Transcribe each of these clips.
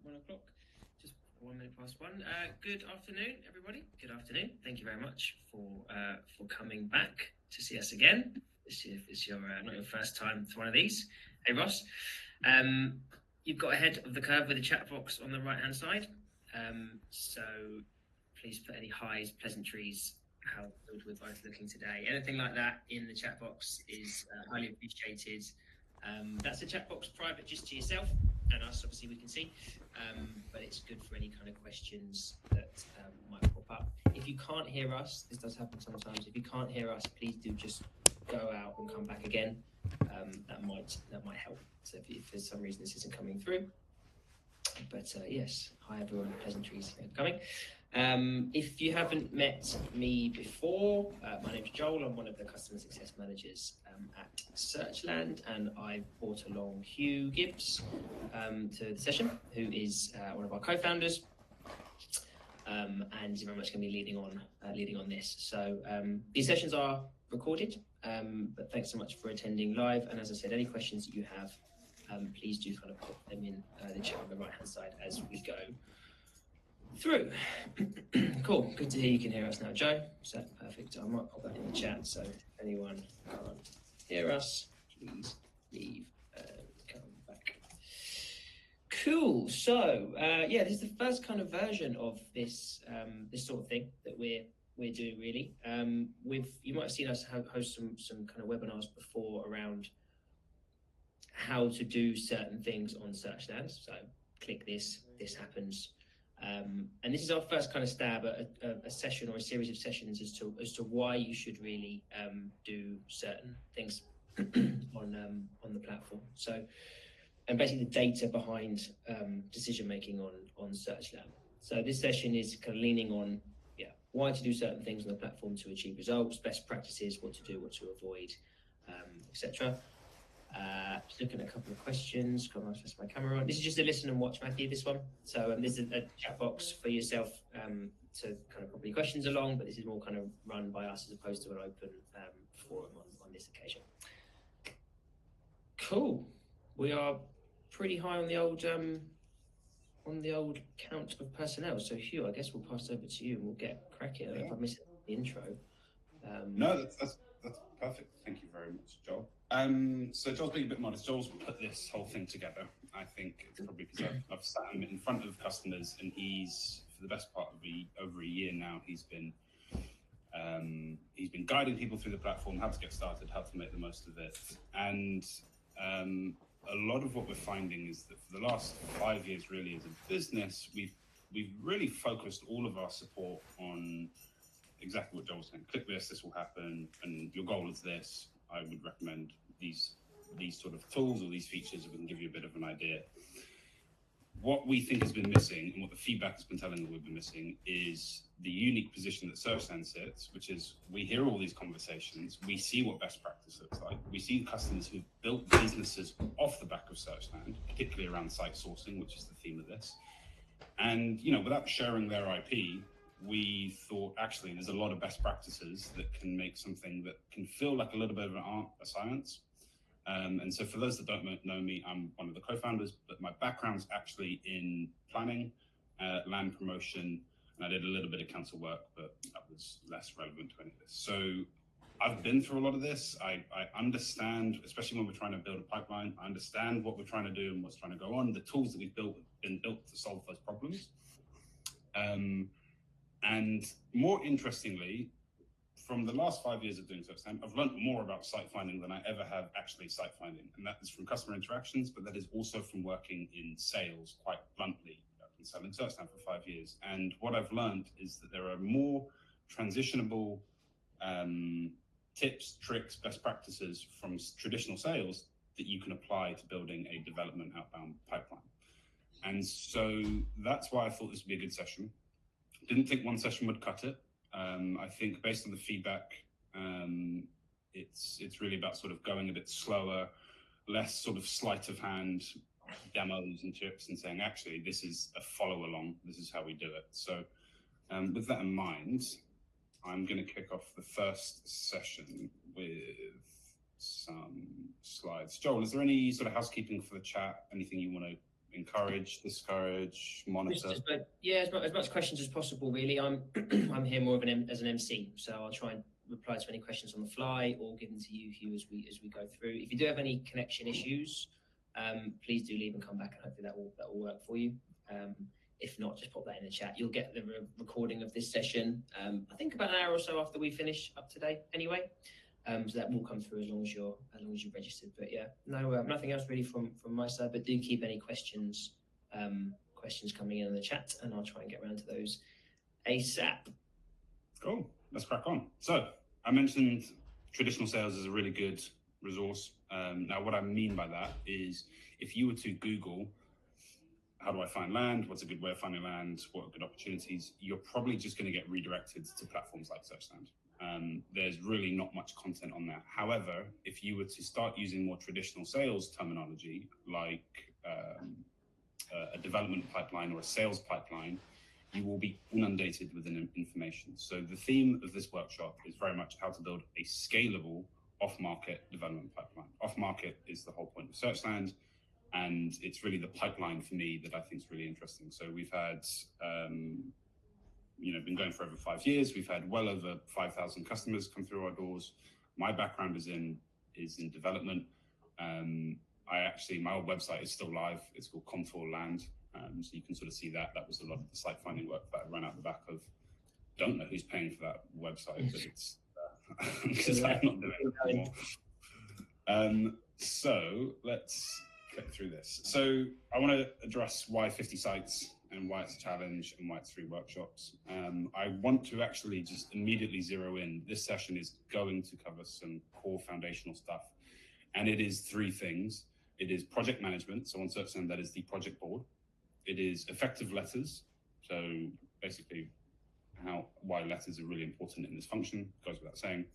1 o'clock, just 1 minute past 1. Good afternoon, everybody. Good afternoon. Thank you very much for coming back to see us again. If it's your not your first time to one of these. Hey, Ross. You've got ahead of the curve with the chat box on the right-hand side. So please put any highs, pleasantries, how good we're both looking today. Anything like that in the chat box is highly appreciated. That's a chat box private just to yourself and us, obviously we can see, but it's good for any kind of questions that might pop up. If you can't hear us, this does happen sometimes, if you can't hear us, please do just go out and come back again. That might help. So if for some reason this isn't coming through, but yes, hi everyone, pleasantries coming. If you haven't met me before, my name's Joel. I'm one of the customer success managers at Searchland, and I brought along Hugh Gibbs to the session, who is one of our co-founders, and he's very much going to be leading on this. So these sessions are recorded, but thanks so much for attending live. And as I said, any questions that you have, please do kind of put them in the chat on the right-hand side as we go through. Cool, good to hear you can hear us now, Joe. So perfect. I might pop that in the chat. So if anyone can't hear us, please leave and come back. Cool. So yeah, this is the first kind of version of this this sort of thing that we're doing really. You might have seen us host some kind of webinars before around how to do certain things on Searchland. So click this happens. And this is our first kind of stab at a session or a series of sessions as to why you should really do certain things on the platform. So, and basically the data behind decision making on Searchland. So this session is kind of leaning on why to do certain things on the platform to achieve results, best practices, what to do, what to avoid, etc. Just looking at a couple of questions. Got my camera on. This is just a listen and watch, Matthew, this one. So this is a chat box for yourself to kind of pop any questions along, but this is more kind of run by us as opposed to an open forum on this occasion. Cool. We are pretty high on the old count of personnel. So Hugh, I guess we'll pass over to you and we'll get cracking. I don't know if I missed the intro. No, that's perfect. Thank you very much, Joel. So Joel's being a bit modest. Joel's put this whole thing together. I think it's probably because I've sat him in front of customers, and he's, for the best part of over a year now, he's been guiding people through the platform, how to get started, how to make the most of it. And a lot of what we're finding is that for the last 5 years, really, as a business, we've really focused all of our support on exactly what Joel was saying. Click this will happen, and your goal is this. I would recommend these sort of tools or these features that can give you a bit of an idea. What we think has been missing, and what the feedback has been telling that we've been missing, is the unique position that Searchland sits, which is we hear all these conversations, we see what best practice looks like, we see customers who've built businesses off the back of Searchland, particularly around site sourcing, which is the theme of this. And without sharing their IP, we thought actually there's a lot of best practices that can make something that can feel like a little bit of an art, a science. And so for those that don't know me, I'm one of the co-founders, but my background's actually in planning, land promotion, and I did a little bit of council work, but that was less relevant to any of this. So I've been through a lot of this. I understand, especially when we're trying to build a pipeline, I understand what we're trying to do and what's trying to go on. The tools that we've built have been built to solve those problems. And more interestingly, from the last 5 years of doing Searchland, I've learned more about site finding than I ever have actually site finding. And that is from customer interactions, but that is also from working in sales, quite bluntly. I've been selling Searchland for 5 years. And what I've learned is that there are more transitionable tips, tricks, best practices from traditional sales that you can apply to building a development outbound pipeline. And so that's why I thought this would be a good session. Didn't think one session would cut it. I think based on the feedback, it's really about sort of going a bit slower, less sort of sleight of hand demos and tips, and saying, actually, this is a follow along. This is how we do it. So with that in mind, I'm going to kick off the first session with some slides. Joel, is there any sort of housekeeping for the chat? Anything you want to encourage, discourage, monitor? As much questions as possible, really. I'm I'm here more of as an MC, so I'll try and reply to any questions on the fly or give them to you, Hugh, as we go through. If you do have any connection issues, please do leave and come back, and hopefully that will work for you. If not, just pop that in the chat. You'll get the recording of this session. I think about an hour or so after we finish up today, anyway. So that will come through as long as you're registered. But yeah, no, nothing else really from my side. But do keep any questions coming in the chat, and I'll try and get around to those ASAP. Cool. Let's crack on. So I mentioned traditional sales is a really good resource. Now, what I mean by that is if you were to Google, how do I find land? What's a good way of finding land? What are good opportunities? You're probably just going to get redirected to platforms like SearchLand. There's really not much content on that. However, if you were to start using more traditional sales terminology, like a development pipeline or a sales pipeline, you will be inundated with information. So the theme of this workshop is very much how to build a scalable off-market development pipeline. Off-market is the whole point of SearchLand, and it's really the pipeline for me that I think is really interesting. So we've had, been going for over 5 years. We've had well over 5,000 customers come through our doors. My background is in development. My old website is still live. It's called Contour Land. So you can sort of see that. That was a lot of the site finding work that I ran out the back of. Don't know who's paying for that website, but it's because I'm not doing it anymore. So let's get through this. So I want to address why 50 sites and why it's a challenge and why it's 3 workshops. I want to actually just immediately zero in. This session is going to cover some core foundational stuff, and it is 3 things. It is project management. So on SearchLand, that is the project board. It is effective letters. So basically why letters are really important in this function, goes without saying.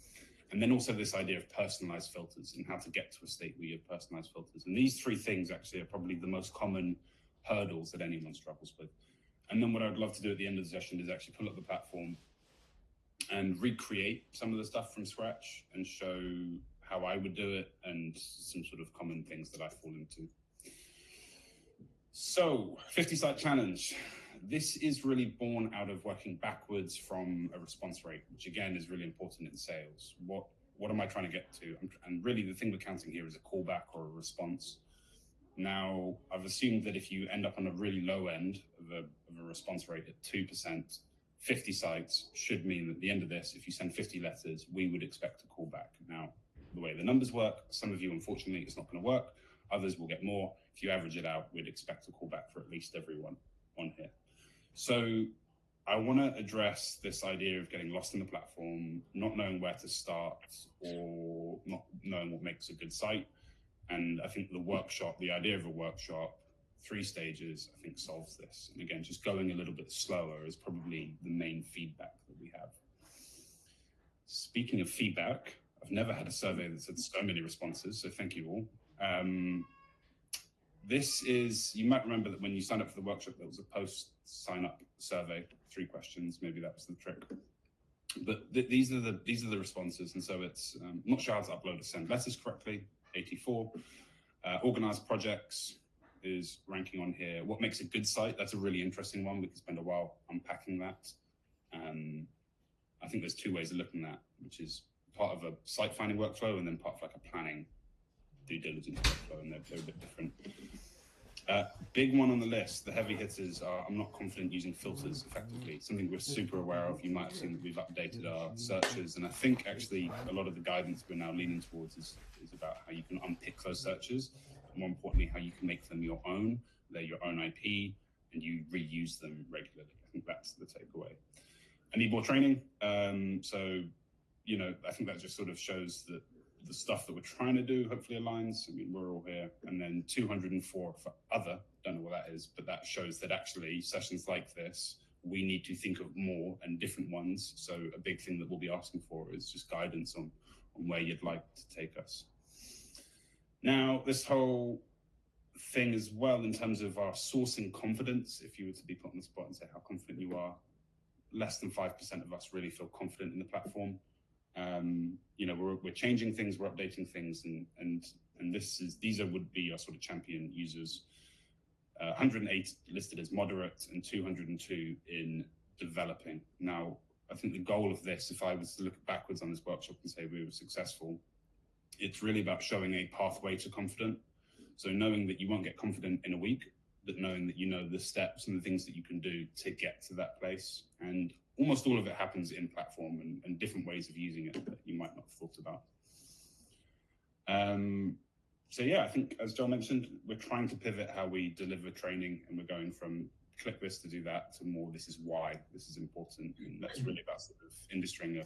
And then also this idea of personalized filters and how to get to a state where you have personalized filters. And these 3 things actually are probably the most common hurdles that anyone struggles with. And then what I'd love to do at the end of the session is actually pull up the platform and recreate some of the stuff from scratch and show how I would do it and some sort of common things that I fall into. So 50 site challenge. This is really born out of working backwards from a response rate, which again is really important in sales. What am I trying to get to? And really the thing we're counting here is a callback or a response. Now, I've assumed that if you end up on a really low end of a response rate at 2%, 50 sites should mean that at the end of this, if you send 50 letters, we would expect a callback. Now, the way the numbers work, some of you, unfortunately, it's not going to work. Others will get more. If you average it out, we'd expect a callback for at least everyone on here. So I want to address this idea of getting lost in the platform, not knowing where to start, or not knowing what makes a good site. And I think the idea of a workshop, 3 stages, I think solves this. And again, just going a little bit slower is probably the main feedback that we have. Speaking of feedback, I've never had a survey that's had so many responses, so thank you all. You might remember that when you signed up for the workshop, there was a post sign up survey, 3 questions, maybe that was the trick. But these are the responses, and so it's not sure how to upload or send letters correctly, 84. Organized projects is ranking on here. What makes a good site? That's a really interesting one. We could spend a while unpacking that. I think there's 2 ways of looking at that, which is part of a site finding workflow and then part of like a planning due diligence workflow, and they're a bit different. Big one on the list, the heavy hitters are, I'm not confident using filters effectively. Something we're super aware of. You might have seen that we've updated our searches, and I think actually a lot of the guidance we're now leaning towards is about how you can unpick those searches, and more importantly, how you can make them your own. They're your own IP, and you reuse them regularly. I think that's the takeaway. I need more training. I think that just sort of shows that the stuff that we're trying to do hopefully aligns. I mean, we're all here. And then 204 for other, don't know what that is, but that shows that actually sessions like this, we need to think of more and different ones. So a big thing that we'll be asking for is just guidance on where you'd like to take us. Now, this whole thing as well, in terms of our sourcing confidence, if you were to be put on the spot and say how confident you are, less than 5% of us really feel confident in the platform. We're changing things, we're updating things, and these would be our sort of champion users. 108 listed as moderate and 202 in developing. Now, I think the goal of this, if I was to look backwards on this workshop and say we were successful, it's really about showing a pathway to confident. So knowing that you won't get confident in a week, but knowing that you know the steps and the things that you can do to get to that place. And almost all of it happens in platform and different ways of using it that you might not have thought about. So yeah, I think as Joel mentioned, we're trying to pivot how we deliver training, and we're going from click this to do that to more this is why this is important. And that's really about sort of industrying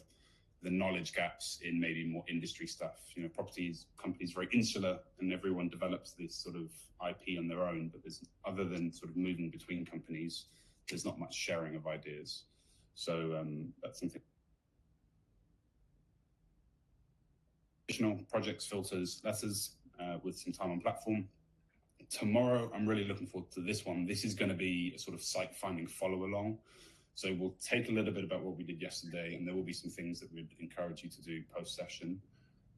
the knowledge gaps in maybe more industry stuff. You know, properties, companies very insular, and everyone develops this sort of IP on their own, but there's, other than sort of moving between companies, there's not much sharing of ideas. So that's something. Additional projects, filters, letters with some time on platform. Tomorrow, I'm really looking forward to this one. This is going to be a sort of site finding follow along. So we'll take a little bit about what we did yesterday, and there will be some things that we'd encourage you to do post session.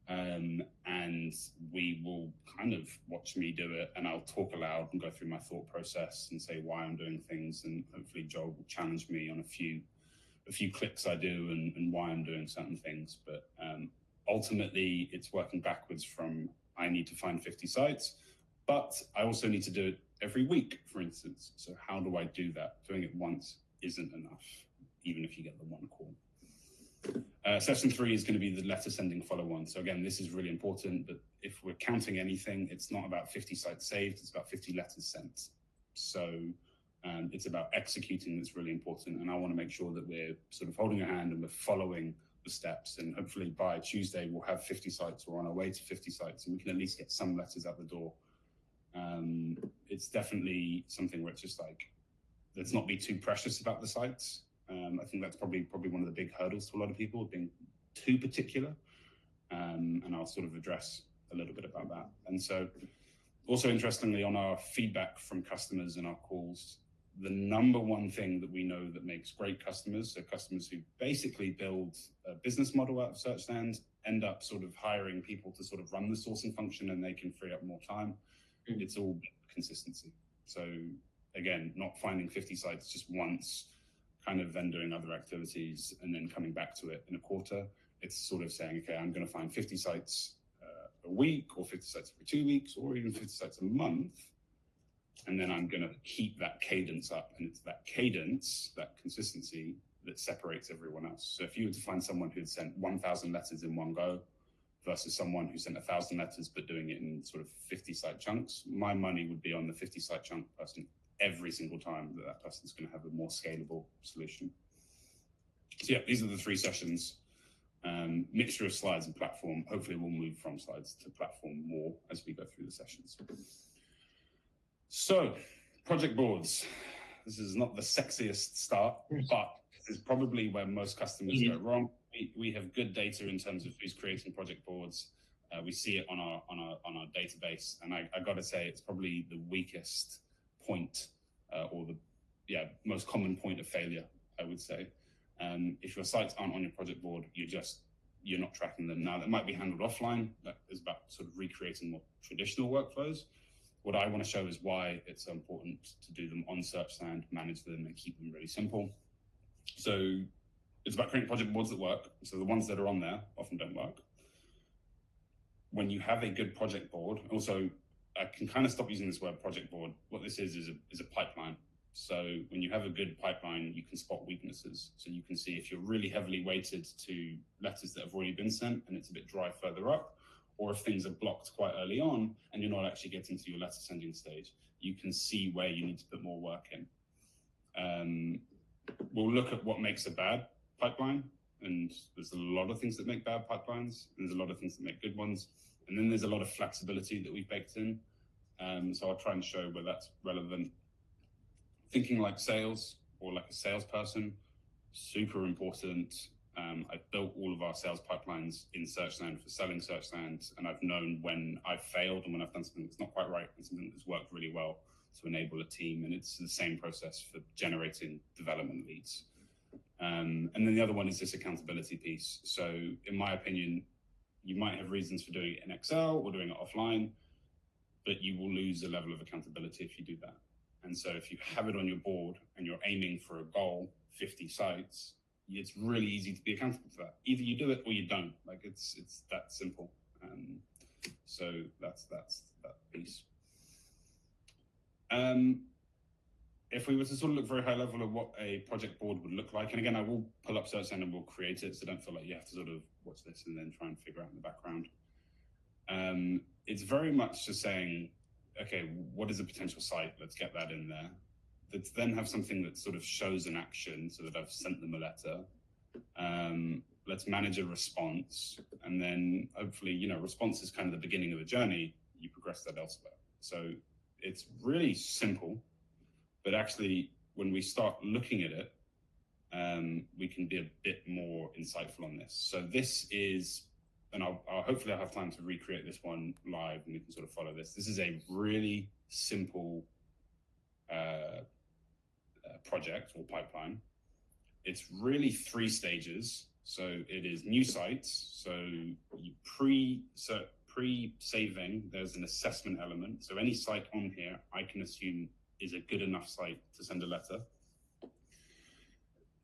And we will kind of watch me do it, and I'll talk aloud and go through my thought process and say why I'm doing things. And hopefully Joel will challenge me on a few clicks I do and why I'm doing certain things. But ultimately, it's working backwards from I need to find 50 sites, but I also need to do it every week, for instance. So how do I do that? Doing it once isn't enough, even if you get the one call. Session 3 is going to be the letter sending follow-on. So again, this is really important, but if we're counting anything, it's not about 50 sites saved, it's about 50 letters sent. So it's about executing that's really important. And I want to make sure that we're sort of holding a hand and we're following the steps. And hopefully by Tuesday, we'll have 50 sites or on our way to 50 sites, and we can at least get some letters out the door. It's definitely something where it's just like, let's not be too precious about the sites. I think that's probably one of the big hurdles to a lot of people, being too particular. And I'll sort of address a little bit about that. And so also interestingly, on our feedback from customers and our calls, the number one thing that we know that makes great customers, so customers who basically build a business model out of SearchLand, end up sort of hiring people to sort of run the sourcing function, and they can free up more time. It's all consistency. So again, not finding 50 sites just once, kind of then doing other activities and then coming back to it in a quarter. It's sort of saying, okay, I'm going to find 50 sites a week, or 50 sites every 2 weeks, or even 50 sites a month. And then I'm going to keep that cadence up. And it's that cadence, that consistency, that separates everyone else. So if you were to find someone who had sent 1,000 letters in one go versus someone who sent 1,000 letters but doing it in sort of 50 site chunks, my money would be on the 50 site chunk person every single time that person's going to have a more scalable solution. So yeah, these are the 3 sessions. Mixture of slides and platform. Hopefully we'll move from slides to platform more as we go through the sessions. So, project boards. This is not the sexiest start, but this is probably where most customers go wrong. We have good data in terms of who's creating project boards. We see it on our database, and I got to say it's probably the weakest point, or the most common point of failure, I would say. If your sites aren't on your project board, you're not tracking them. Now, that might be handled offline. That is about sort of recreating more traditional workflows. What I want to show is why it's so important to do them on SearchLand, manage them, and keep them really simple. So it's about creating project boards that work. So the ones that are on there often don't work. When you have a good project board, also, I can kind of stop using this word project board. What this is a pipeline. So when you have a good pipeline, you can spot weaknesses. So you can see if you're really heavily weighted to letters that have already been sent and it's a bit dry further up, or if things are blocked quite early on and you're not actually getting to your letter sending stage, you can see where you need to put more work in. We'll look at what makes a bad pipeline, and there's a lot of things that make bad pipelines, and there's a lot of things that make good ones, and then there's a lot of flexibility that we've baked in. So I'll try and show where that's relevant. Thinking like sales or like a salesperson, super important. I've built all of our sales pipelines in SearchLand for selling SearchLand, and I've known when I've failed and when I've done something that's not quite right and something that's worked really well to enable a team. And it's the same process for generating development leads. And then the other one is this accountability piece. So in my opinion, you might have reasons for doing it in Excel or doing it offline, but you will lose a level of accountability if you do that. And so if you have it on your board and you're aiming for a goal, 50 sites, it's really easy to be accountable for that. Either you do it or you don't. Like it's that simple. So that's that piece. If we were to sort of look very high level at what a project board would look like, and again, I will pull up SearchSend and we'll create it, so don't feel like you have to sort of watch this and then try and figure out in the background. It's very much just saying, okay, what is a potential site? Let's get that in there. Let's then have something that sort of shows an action so that I've sent them a letter. Let's manage a response. And then hopefully, you know, response is kind of the beginning of a journey. You progress that elsewhere. So it's really simple, but actually when we start looking at it, we can be a bit more insightful on this. So this is, and I'll hopefully I'll have time to recreate this one live and we can sort of follow this. This is a really simple project or pipeline. It's really 3 stages. So it is new sites. So you pre-saving, there's an assessment element. So any site on here, I can assume is a good enough site to send a letter.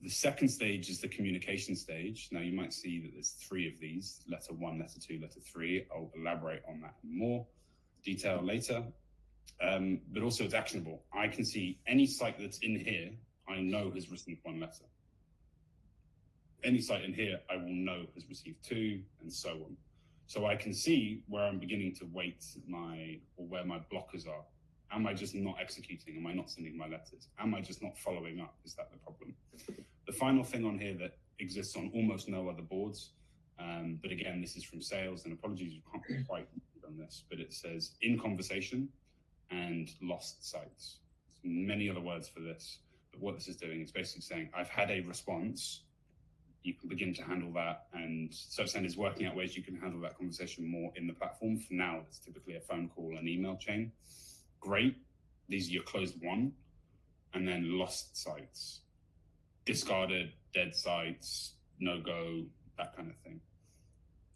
The second stage is the communication stage. Now you might see that there's 3 of these, letter 1, letter 2, letter 3. I'll elaborate on that in more detail later. But also it's actionable. I can see any site that's in here, I know has received 1 letter. Any site in here, I will know has received 2, and so on. So I can see where I'm beginning to weight or where my blockers are. Am I just not executing? Am I not sending my letters? Am I just not following up? Is that the problem? The final thing on here that exists on almost no other boards, but again, this is from sales, and apologies, you can't quite read on this, but it says in conversation and lost sites. There's many other words for this, but what this is doing is basically saying, I've had a response, you can begin to handle that, and SearchSend is working out ways you can handle that conversation more in the platform. For now, it's typically a phone call and email chain. Great, these are your closed won, and then lost sites, discarded, dead sites, no-go, that kind of thing.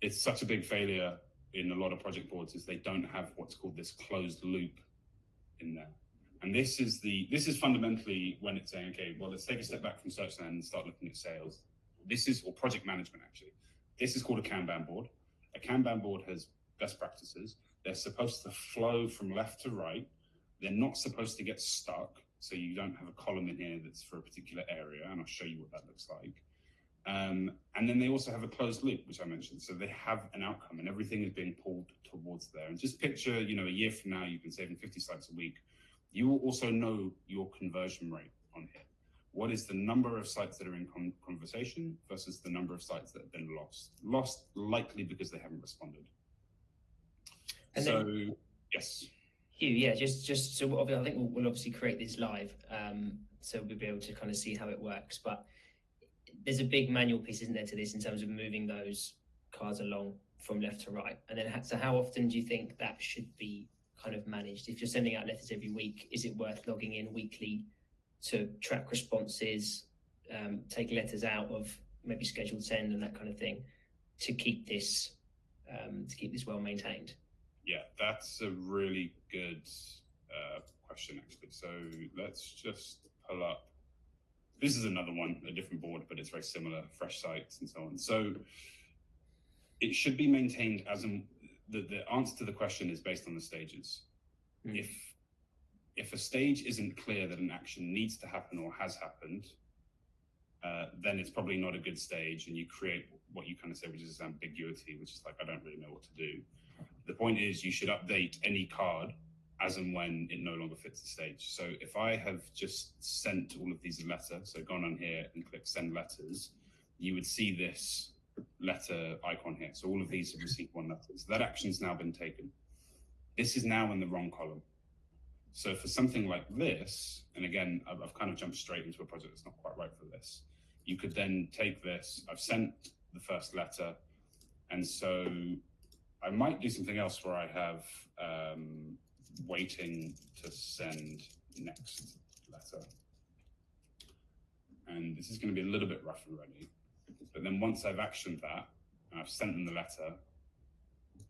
It's such a big failure in a lot of project boards is they don't have what's called this closed loop in there. And this is fundamentally when it's saying, okay, well, let's take a step back from SearchSend and start looking at sales. Or project management, actually. This is called a Kanban board. A Kanban board has best practices. They're supposed to flow from left to right. They're not supposed to get stuck. So you don't have a column in here that's for a particular area, and I'll show you what that looks like. And then they also have a closed loop, which I mentioned. So they have an outcome and everything is being pulled towards there. And just picture, you know, a year from now, you've been saving 50 sites a week. You will also know your conversion rate on here. What is the number of sites that are in conversation versus the number of sites that have been lost? Lost likely because they haven't responded. And so, then, yes. Hugh, yeah, just so I think we'll obviously create this live, so we'll be able to kind of see how it works. But there's a big manual piece, isn't there, to this in terms of moving those cards along from left to right? And then, so how often do you think that should be kind of managed? If you're sending out letters every week, is it worth logging in weekly to track responses, take letters out of maybe scheduled send and that kind of thing to keep this well maintained? Yeah, that's a really good question, actually. So let's just pull up. This is another one, a different board, but it's very similar, fresh sites and so on. So it should be maintained as the answer to the question is based on the stages. If a stage isn't clear that an action needs to happen or has happened, then it's probably not a good stage, and you create what you kind of say, which is ambiguity, which is like, I don't really know what to do. The point is you should update any card as and when it no longer fits the stage. So if I have just sent all of these letters, so gone on here and click send letters, you would see this letter icon here. So all of these have received 1 letter. So that action's now been taken. This is now in the wrong column. So for something like this, and again, I've kind of jumped straight into a project that's not quite right for this. You could then take this, I've sent the first letter, and so I might do something else where I have waiting to send next letter. And this is going to be a little bit rough and ready. But then once I've actioned that, and I've sent them the letter,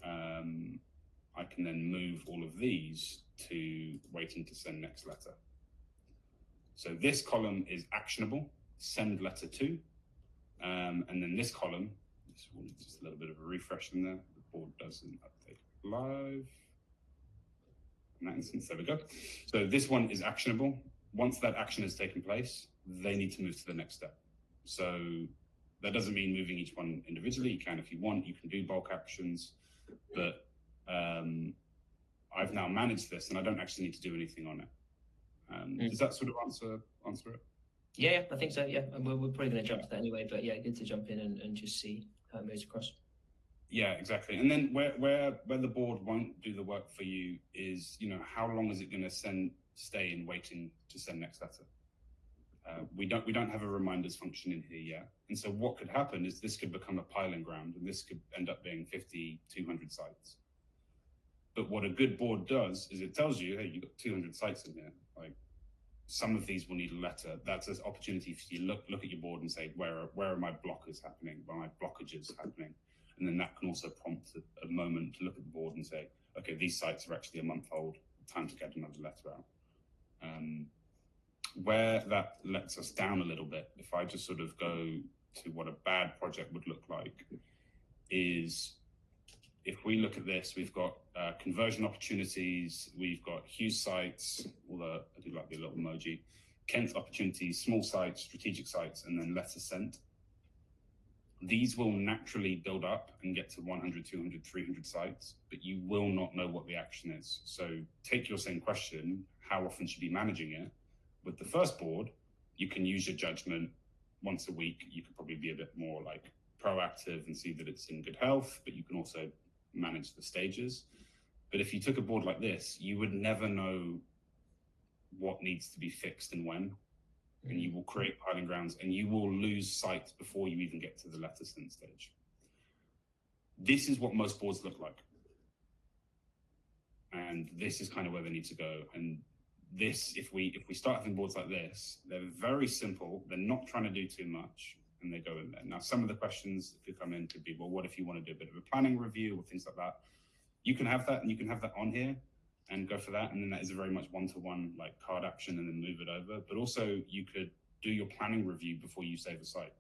I can then move all of these to waiting to send next letter. So this column is actionable, send letter to. And then this column, just a little bit of a refresh in there. The board doesn't update live. In that instance, there we go. So this one is actionable. Once that action has taken place, they need to move to the next step. So that doesn't mean moving each one individually. You can, if you want, you can do bulk actions, but I've now managed this and I don't actually need to do anything on it. Does that sort of answer it? Yeah, I think so. Yeah, and we're probably going to jump to that anyway. But yeah, good to jump in and just see how it moves across. Yeah, exactly. And then where the board won't do the work for you is, how long is it going to stay in waiting to send next letter? We don't have a reminders function in here yet. And so what could happen is this could become a piling ground, and this could end up being 50, 200 sites. But what a good board does is it tells you, hey, you've got 200 sites in here. Like, some of these will need a letter. That's an opportunity for you to look at your board and say, where are my blockers happening? Where are my blockages happening? And then that can also prompt a moment to look at the board and say, okay, these sites are actually a month old. Time to get another letter out. Where that lets us down a little bit, if I just sort of go to what a bad project would look like, is if we look at this, we've got conversion opportunities, we've got Hughes sites, although I do like the little emoji, Kent opportunities, small sites, strategic sites, and then letter sent. These will naturally build up and get to 100, 200, 300 sites, but you will not know what the action is. So take your same question, how often should you be managing it? With the first board, you can use your judgment once a week. You could probably be a bit more like proactive and see that it's in good health, but you can also manage the stages. But if you took a board like this, you would never know what needs to be fixed and when. And you will create piling grounds and you will lose sites before you even get to the letter send stage. This is what most boards look like. And this is kind of where they need to go. And this, if we start having boards like this, they're very simple. They're not trying to do too much, and they go in there. Now, some of the questions, if you come in, could be, well, what if you want to do a bit of a planning review or things like that? You can have that, and you can have that on here and go for that. And then that is a very much one-to-one like card action and then move it over. But also you could do your planning review before you save a site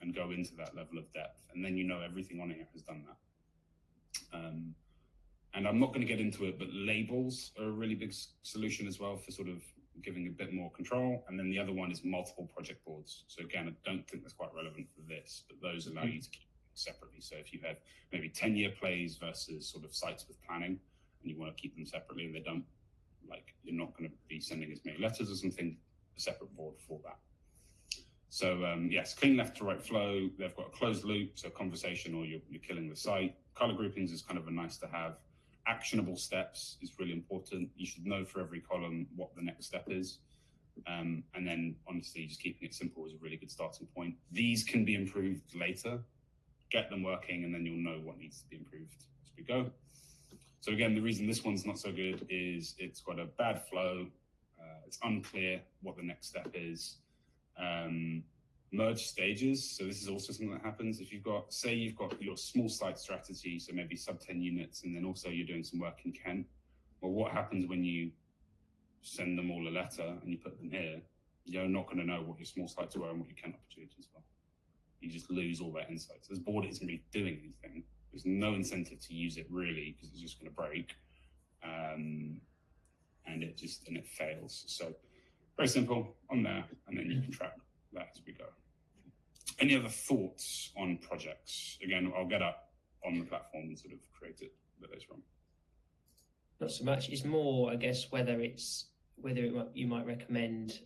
and go into that level of depth. And then everything on here has done that. And I'm not going to get into it, but labels are a really big solution as well for sort of giving a bit more control. And then the other one is multiple project boards. So again, I don't think that's quite relevant for this, but those allow you to keep separately. So if you have maybe 10-year plays versus sort of sites with planning, and you want to keep them separately, and they don't, like, you're not going to be sending as many letters or something, a separate board for that. So yes, clean left to right flow. They've got a closed loop, so conversation or you're killing the site. Color groupings is kind of a nice to have. Actionable steps is really important. You should know for every column what the next step is. And then honestly, just keeping it simple is a really good starting point. These can be improved later. Get them working, and then you'll know what needs to be improved as we go. So again, the reason this one's not so good is it's got a bad flow. It's unclear what the next step is. Merge stages. So this is also something that happens if you've got, say you've got your small site strategy, so maybe sub 10 units, and then also you're doing some work in Kent. Well, what happens when you send them all a letter and you put them here? You're not going to know what your small sites were and what your Kent opportunities were. You just lose all that insights. This board isn't really doing anything. There's no incentive to use it really because it's just going to break, and it fails. So very simple on there, and then you can track that as we go. Any other thoughts on projects? Again, I'll get up on the platform and sort of create it later on. Not so much. It's more, I guess, whether you might recommend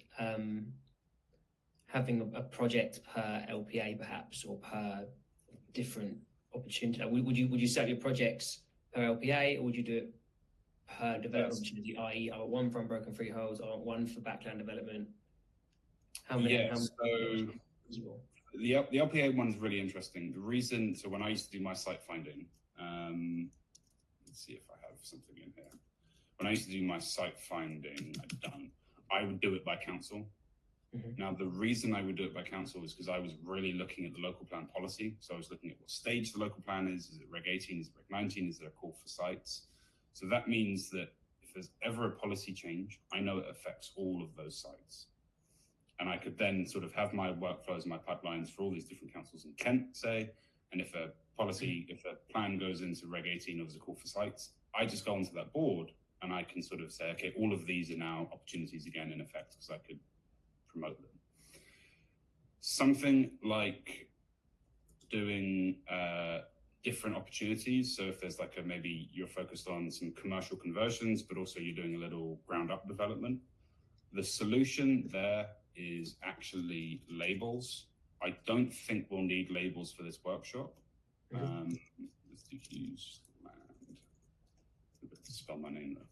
having a project per LPA perhaps, or per different opportunity. Would you set up your projects per LPA, or would you do it per development opportunity, i.e. I want one for unbroken freeholds, I want one for backland development? How many? So the LPA one's really interesting. The reason, so when I used to do my site finding, let's see if I have something in here. When I used to do my site finding, I would do it by council. Now, the reason I would do it by council is because I was really looking at the local plan policy. So I was looking at what stage the local plan is. Is it Reg 18? Is it Reg 19? Is there a call for sites? So that means that if there's ever a policy change, I know it affects all of those sites. And I could then sort of have my workflows and my pipelines for all these different councils in Kent, say, and if a plan goes into Reg 18 or there's a call for sites, I just go onto that board and I can sort of say, okay, all of these are now opportunities again in effect, because I could promote them. Something like doing different opportunities. So if there's like maybe you're focused on some commercial conversions, but also you're doing a little ground up development. The solution there is actually labels. I don't think we'll need labels for this workshop. Let's do Hughes Land. Spell my name though.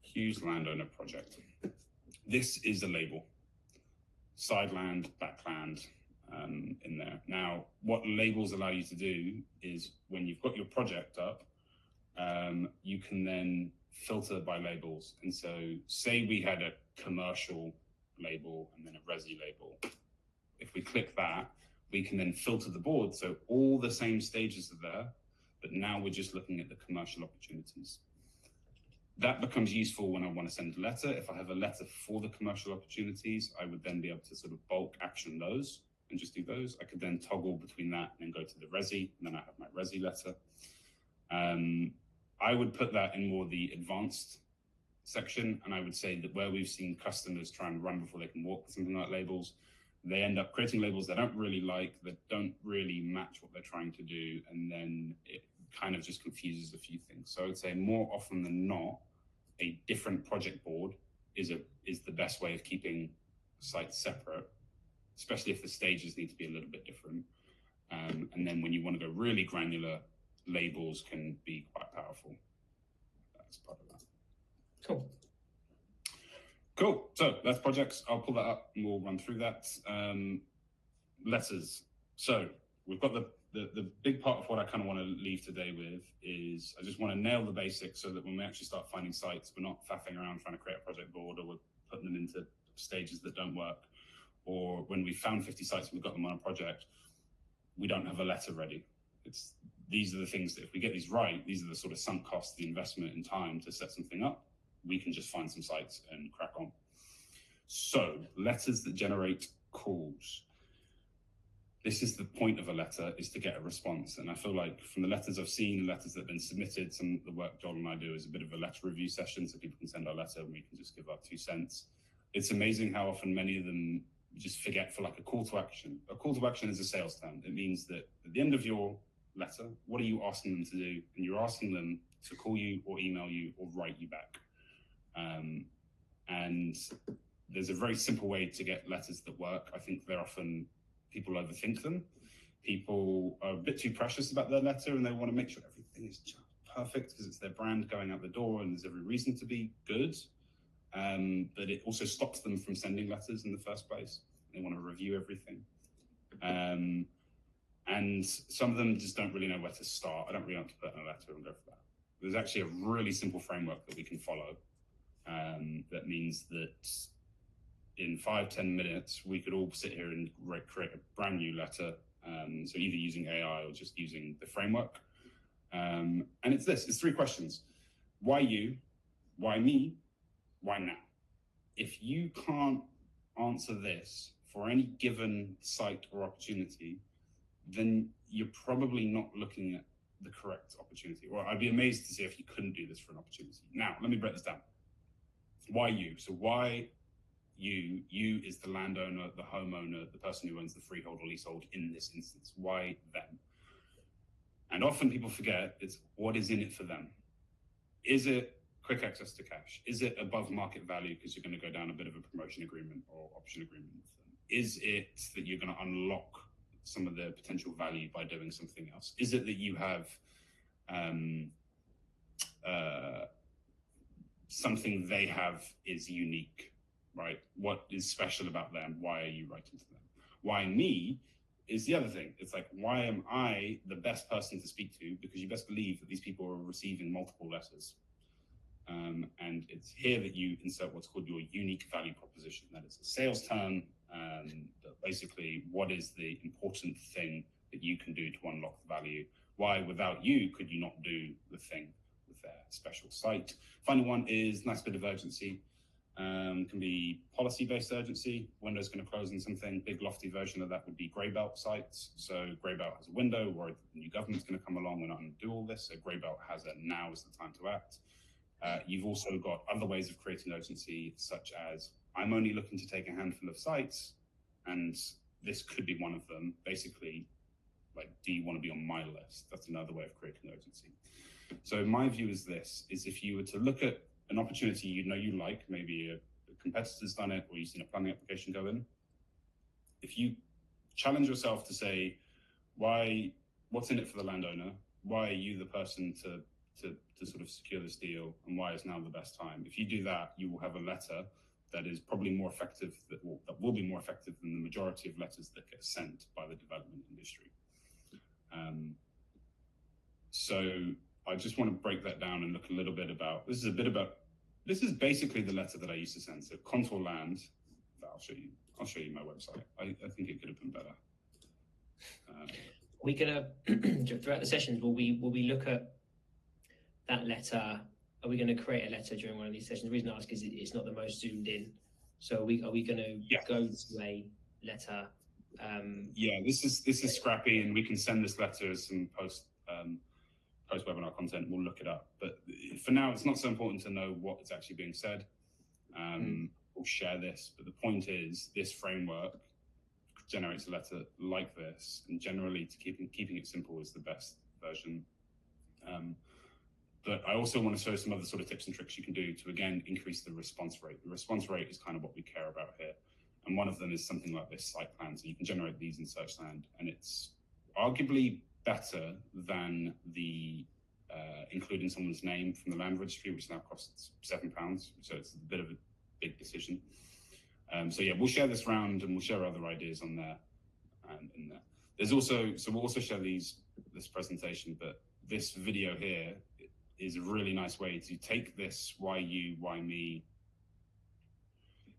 Hughes Landowner Project. This is a label. Sideland, backland, in there. Now, what labels allow you to do is when you've got your project up, you can then filter by labels. And so say we had a commercial label and then a resi label. If we click that, we can then filter the board. So all the same stages are there, but now we're just looking at the commercial opportunities. That becomes useful when I want to send a letter. If I have a letter for the commercial opportunities, I would then be able to sort of bulk action those and just do those. I could then toggle between that and then go to the resi, and then I have my resi letter. I would put that in more the advanced section, and I would say that where we've seen customers try and run before they can walk, something like labels, they end up creating labels they don't really like, that don't really match what they're trying to do, and then it kind of just confuses a few things. So I would say more often than not, a different project board is the best way of keeping sites separate, especially if the stages need to be a little bit different. And then when you want to go really granular, labels can be quite powerful. That's part of that. Cool. So that's projects. I'll pull that up and we'll run through that. Letters. So we've got the big part of what I kind of want to leave today with is I just want to nail the basics so that when we actually start finding sites, we're not faffing around trying to create a project board, or we're putting them into stages that don't work. Or when we found 50 sites and we've got them on a project, we don't have a letter ready. These are the things that if we get these right, these are the sort of sunk costs, the investment in time to set something up. We can just find some sites and crack on. So letters that generate calls. This is the point of a letter, is to get a response. And I feel like from the letters I've seen, the letters that have been submitted, some of the work Joel and I do is a bit of a letter review session, so people can send our letter and we can just give our 2 cents. It's amazing how often many of them just forget for like a call to action. A call to action is a sales term. It means that at the end of your letter, what are you asking them to do? And you're asking them to call you or email you or write you back. And there's a very simple way to get letters that work. I think they're often, people overthink them. People are a bit too precious about their letter and they want to make sure everything is just perfect because it's their brand going out the door and there's every reason to be good. But it also stops them from sending letters in the first place. They want to review everything. And some of them just don't really know where to start. I don't really want to put in a letter and go for that. There's actually a really simple framework that we can follow. That means that in 5-10 minutes, we could all sit here and create a brand new letter. So either using AI or just using the framework. And it's 3 questions. Why you? Why me? Why now? If you can't answer this for any given site or opportunity, then you're probably not looking at the correct opportunity. Or I'd be amazed to see if you couldn't do this for an opportunity. Now, let me break this down. Why you? So why you? You is the landowner, the homeowner, the person who owns the freehold or leasehold in this instance. Why them? And often people forget it's what is in it for them. Is it quick access to cash? Is it above market value because you're going to go down a bit of a promotion agreement or option agreement with them? Is it that you're going to unlock some of the potential value by doing something else? Is it that you have something they have is unique, right? What is special about them? Why are you writing to them? Why me is the other thing. It's like, why am I the best person to speak to? Because you best believe that these people are receiving multiple letters. And it's here that you insert what's called your unique value proposition. That is a sales term. Basically, what is the important thing that you can do to unlock the value? Why, without you, could you not do the thing with their special site? Final one is nice bit of urgency. Can be policy-based urgency. Window's going to close on something. Big lofty version of that would be grey belt sites. So grey belt has a window, worried that the new government's going to come along. We're not going to do all this. So grey belt has a now is the time to act. You've also got other ways of creating urgency, such as I'm only looking to take a handful of sites, and this could be one of them. Basically, like, do you want to be on my list? That's another way of creating urgency. So my view is this, is if you were to look at an opportunity you like, maybe a competitor's done it, or you've seen a planning application go in, if you challenge yourself to say, what's in it for the landowner? Why are you the person to sort of secure this deal, and why is now the best time? If you do that, you will have a letter that is probably more effective, that will be more effective than the majority of letters that get sent by the development industry. So I just want to break that down and look a little bit about, this is basically the letter that I used to send. So Contour Land, I'll show you my website. I think it could have been better. We're gonna throughout the sessions, will we look at that letter? Are we going to create a letter during one of these sessions? The reason I ask is it's not the most zoomed in. So are we going to go to a letter? Yeah, this is scrappy, and we can send this letter as some post webinar content. We'll look it up, but for now, it's not so important to know what is actually being said. We'll share this, but the point is, this framework generates a letter like this, and generally, to keeping it simple is the best version. But I also want to show some other sort of tips and tricks you can do to, again, increase the response rate. The response rate is kind of what we care about here. And one of them is something like this site plan. So you can generate these in Searchland, and it's arguably better than the including someone's name from the land registry, which now costs £7. So it's a bit of a big decision. So yeah, we'll share this round, and we'll share other ideas on there and in there. There's also, so we'll also share this presentation, but this video here is a really nice way to take this why you, why me,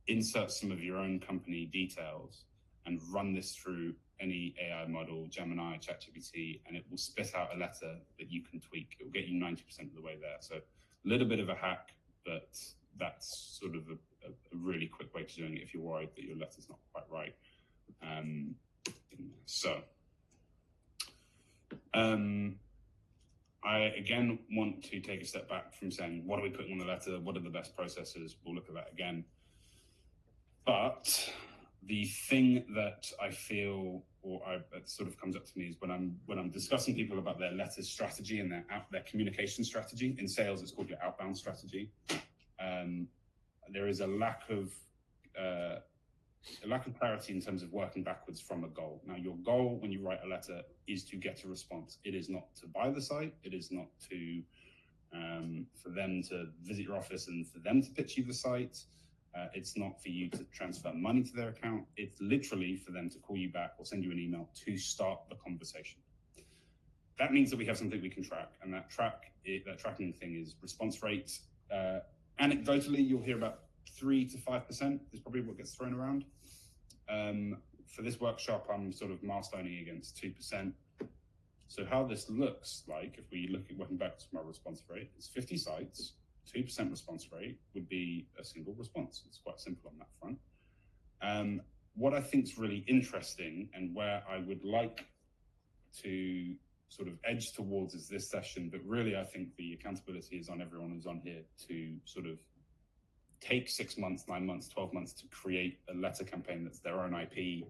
insert some of your own company details, and run this through any AI model, Gemini, ChatGPT, and it will spit out a letter that you can tweak. It will get you 90% of the way there. So a little bit of a hack, but that's sort of a really quick way to doing it if you're worried that your letter's not quite right. I, again, want to take a step back from saying, what are we putting on the letter? What are the best processes? We'll look at that again. But the thing that I feel, that sort of comes up to me, is when I'm discussing people about their letter strategy and their communication strategy. In sales, it's called your outbound strategy. There is a lack of clarity in terms of working backwards from a goal. Now, your goal when you write a letter is to get a response. It is not to buy the site. It is not to for them to visit your office and for them to pitch you the site. It's not for you to transfer money to their account. It's literally for them to call you back or send you an email to start the conversation. That means that we have something we can track, and that tracking thing is response rate. Anecdotally, you'll hear about 3 to 5% is probably what gets thrown around. For this workshop, I'm sort of milestoning against 2%. So how this looks like, if we look at working backwards from our response rate, it's 50 sites, 2% response rate would be a single response. It's quite simple on that front. What I think is really interesting, and where I would like to sort of edge towards, is this session, but really I think the accountability is on everyone who's on here to sort of take 6 months, 9 months, 12 months to create a letter campaign that's their own IP.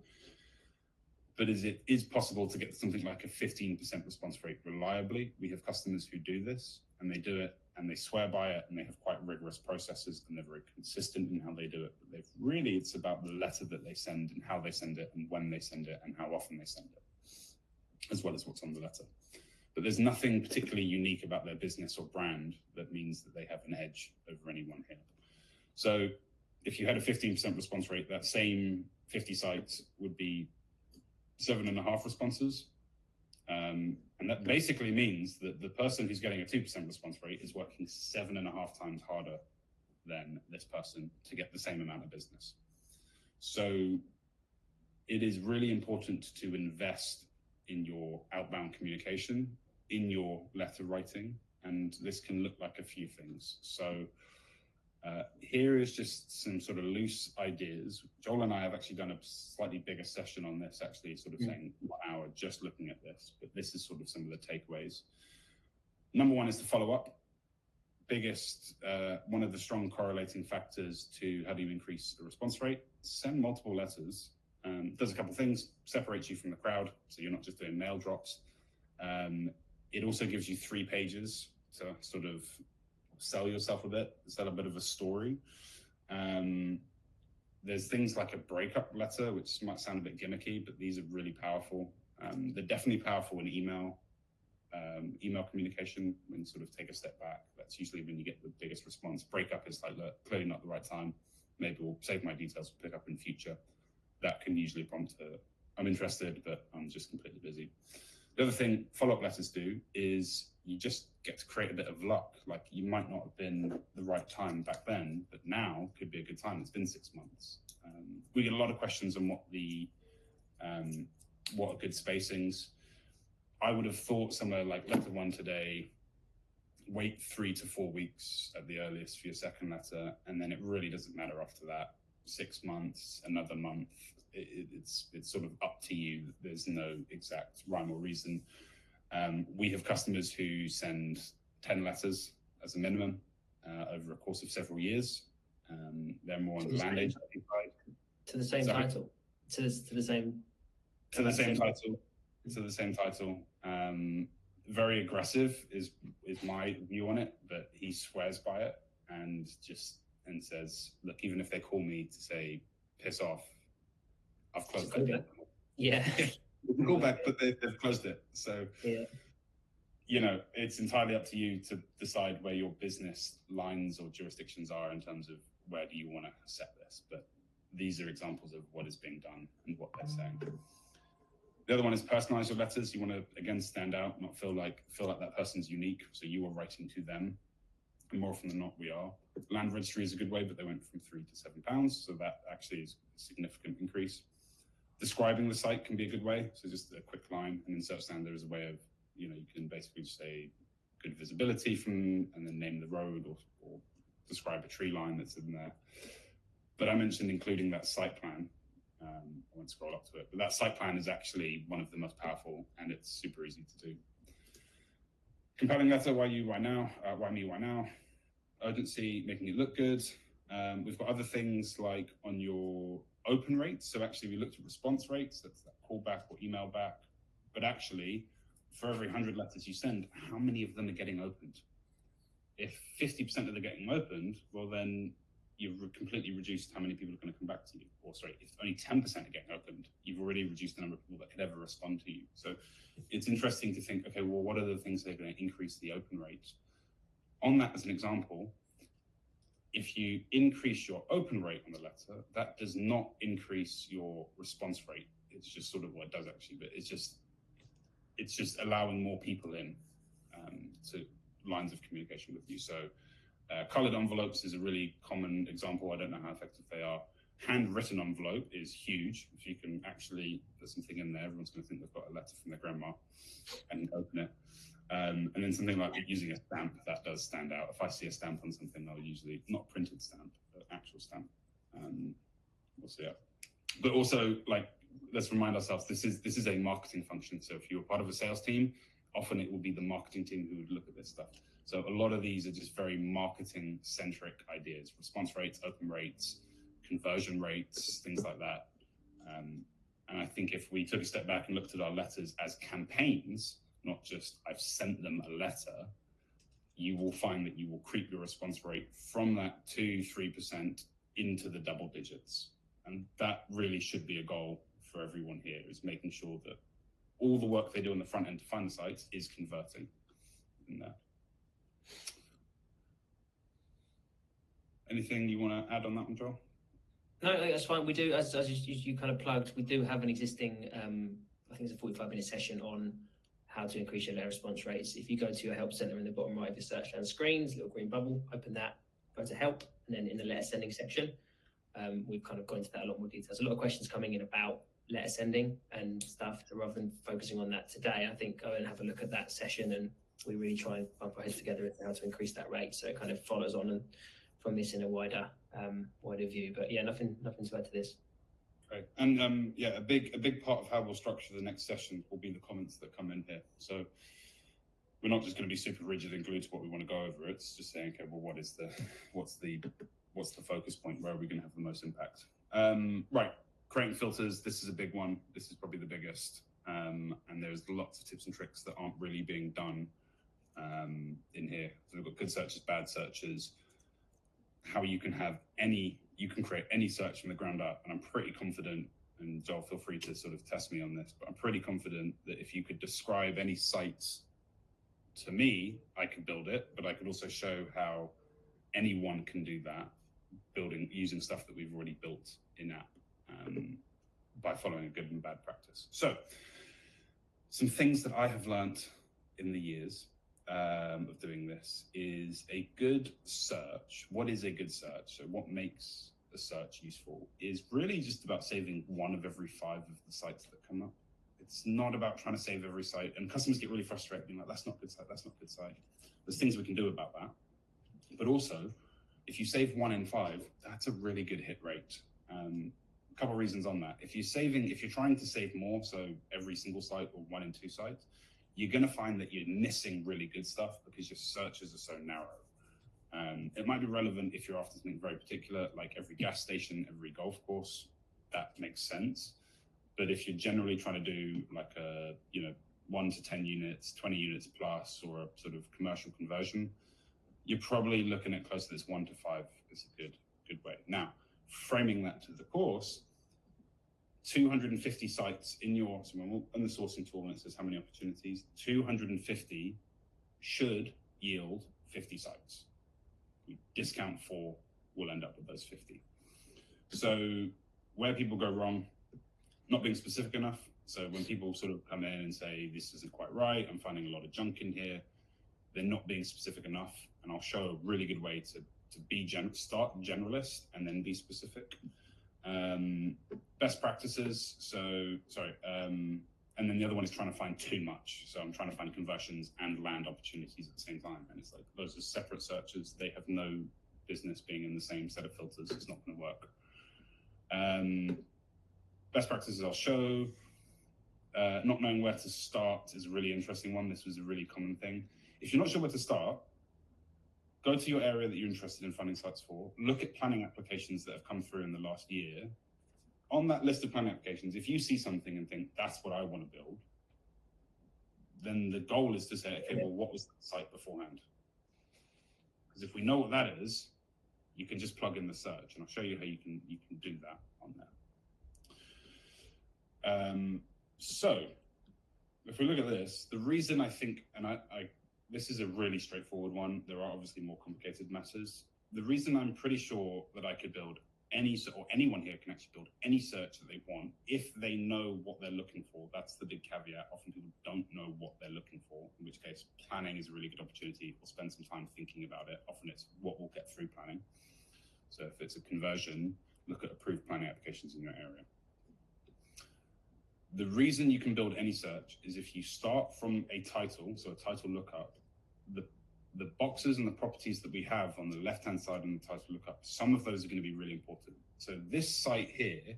But it is possible to get something like a 15% response rate reliably. We have customers who do this, and they do it, and they swear by it, and they have quite rigorous processes, and they're very consistent in how they do it. But it's about the letter that they send, and how they send it, and when they send it, and how often they send it, as well as what's on the letter. But there's nothing particularly unique about their business or brand that means that they have an edge over anyone here. So if you had a 15% response rate, that same 50 sites would be 7.5 responses. And that basically means that the person who's getting a 2% response rate is working 7.5 times harder than this person to get the same amount of business. So it is really important to invest in your outbound communication, in your letter writing, and this can look like a few things. So Here is just some sort of loose ideas. Joel and I have actually done a slightly bigger session on this, actually sort of saying 1 hour just looking at this, but this is sort of some of the takeaways. Number one is to follow up. One of the strong correlating factors to how do you increase the response rate. Send multiple letters. Does a couple of things, separates you from the crowd, so you're not just doing mail drops. It also gives you 3 pages to sort of sell yourself a bit, sell a bit of a story. There's things like a breakup letter, which might sound a bit gimmicky, but these are really powerful. They're definitely powerful in email communication. When you sort of take a step back, that's usually when you get the biggest response. Breakup is like, look, clearly not the right time. Maybe we'll save my details, pick up in future. That can usually prompt I'm interested, but I'm just completely busy. The other thing follow-up letters do is you just get to create a bit of luck. Like, you might not have been the right time back then, but now could be a good time. It's been 6 months. We get a lot of questions on what are good spacings. I would have thought somewhere like letter 1 today, wait 3 to 4 weeks at the earliest for your second letter, and then it really doesn't matter after that. 6 months, another month, it's sort of up to you. There's no exact rhyme or reason. We have customers who send 10 letters as a minimum over a course of several years. They're more on the land agency side. To the same title? To the same title. Very aggressive is my view on it, but he swears by it and says, look, even if they call me to say, piss off, I've closed that deal. Yeah. Call back, but they've closed it. So, yeah. You know, it's entirely up to you to decide where your business lines or jurisdictions are in terms of where do you want to set this. But these are examples of what is being done and what they're saying. The other one is personalize your letters. You want to, again, stand out, not feel like that person's unique. So you are writing to them. And more often than not, we are. Land registry is a good way, but they went from £3 to £7. So that actually is a significant increase. Describing the site can be a good way. So just a quick line, and then search stand, there is a way of, you can basically say good visibility from, and then name the road or describe a tree line that's in there. But I mentioned including that site plan. I won't scroll up to it, but that site plan is actually one of the most powerful, and it's super easy to do. Compelling letter, why you, why now? Why me, why now? Urgency, making it look good. We've got other things like on your open rates. So actually we looked at response rates, that's that callback or email back. But actually, for every 100 letters you send, how many of them are getting opened? If 50% of them are getting opened, well then you've completely reduced how many people are going to come back to you. Or sorry, if only 10% are getting opened, you've already reduced the number of people that could ever respond to you. So it's interesting to think, okay, well, what are the things that are going to increase the open rate? On that, as an example, if you increase your open rate on the letter, that does not increase your response rate. It's just sort of what it does actually, but it's just allowing more people in to lines of communication with you. So colored envelopes is a really common example. I don't know how effective they are. Handwritten envelope is huge. If you can actually put something in there, everyone's going to think they've got a letter from their grandma and open it. And then something like using a stamp, that does stand out. If I see a stamp on something, I'll usually, not printed stamp, but actual stamp. We'll see it. But also, like, let's remind ourselves, this is a marketing function. So if you're part of a sales team, often it will be the marketing team who would look at this stuff. So a lot of these are just very marketing-centric ideas: response rates, open rates, conversion rates, things like that. And I think if we took a step back and looked at our letters as campaigns, not just I've sent them a letter, you will find that you will creep your response rate from that 2-3% into the double digits. And that really should be a goal for everyone here, is making sure that all the work they do on the front end to find the sites is converting in there. Anything you want to add on that one, Joel? No, that's fine. We do, as you kind of plugged, we do have an existing, I think it's a 45-minute session on how to increase your letter response rates. If you go to your help center in the bottom right of your search down screens, little green bubble, open that, go to help, and then in the letter sending section, we've kind of gone into that a lot more details. A lot of questions coming in about letter sending and stuff. So rather than focusing on that today, I think go and have a look at that session, and we really try and bump our heads together into how to increase that rate. So it kind of follows on and this in a wider view. But yeah, nothing to add to this. Great. And a big part of how we'll structure the next session will be the comments that come in here. So we're not just going to be super rigid and glued to what we want to go over. It's just saying, okay, well, what's the focus point? Where are we going to have the most impact? Right. Creating filters. This is a big one. This is probably the biggest. And there's lots of tips and tricks that aren't really being done in here. So we've got good searches, bad searches, how you can create any search from the ground up. And I'm pretty confident, and Joel, feel free to sort of test me on this, but I'm pretty confident that if you could describe any sites to me, I could build it, but I could also show how anyone can do that, using stuff that we've already built in app by following a good and bad practice. So some things that I have learned in the years of doing this is a good search. What is a good search? So what makes a search useful is really just about saving 1 of every 5 of the sites that come up. It's not about trying to save every site, and customers get really frustrated being like, that's not good site, that's not good site. There's things we can do about that. But also, if you save 1 in 5, that's a really good hit rate. A couple of reasons on that. If you're trying to save more, so every single site or 1 in 2 sites, you're going to find that you're missing really good stuff because your searches are so narrow. It might be relevant if you're after something very particular, like every gas station, every golf course. That makes sense. But if you're generally trying to do like 1 to 10 units, 20 units plus, or a sort of commercial conversion, you're probably looking at close to this 1 to 5 is a good way. Now, framing that to the course, 250 sites in the sourcing tool, and it says how many opportunities, 250 should yield 50 sites. We discount 4, we'll end up with those 50. So where people go wrong, not being specific enough. So when people sort of come in and say, this isn't quite right, I'm finding a lot of junk in here, they're not being specific enough. And I'll show a really good way to start generalist and then be specific. Best practices. And then the other one is trying to find too much. So I'm trying to find conversions and land opportunities at the same time. And it's like, those are separate searches. They have no business being in the same set of filters. It's not going to work. Best practices I'll show. Not knowing where to start is a really interesting one. This was a really common thing. If you're not sure where to start, go to your area that you're interested in finding sites for. Look at planning applications that have come through in the last year. On that list of planning applications, if you see something and think, that's what I want to build, then the goal is to say, okay, well, what was the site beforehand? Because if we know what that is, you can just plug in the search, and I'll show you how you can do that on there. So if we look at this, the reason I think, and this is a really straightforward one, there are obviously more complicated matters. The reason I'm pretty sure that I could build anyone here can actually build any search that they want if they know what they're looking for. That's the big caveat. Often people don't know what they're looking for, in which case planning is a really good opportunity. We'll spend some time thinking about it. Often it's what we'll get through planning. So if it's a conversion, look at approved planning applications in your area. The reason you can build any search is if you start from a title, so a title lookup, the boxes and the properties that we have on the left-hand side in the title lookup, some of those are going to be really important. So this site here,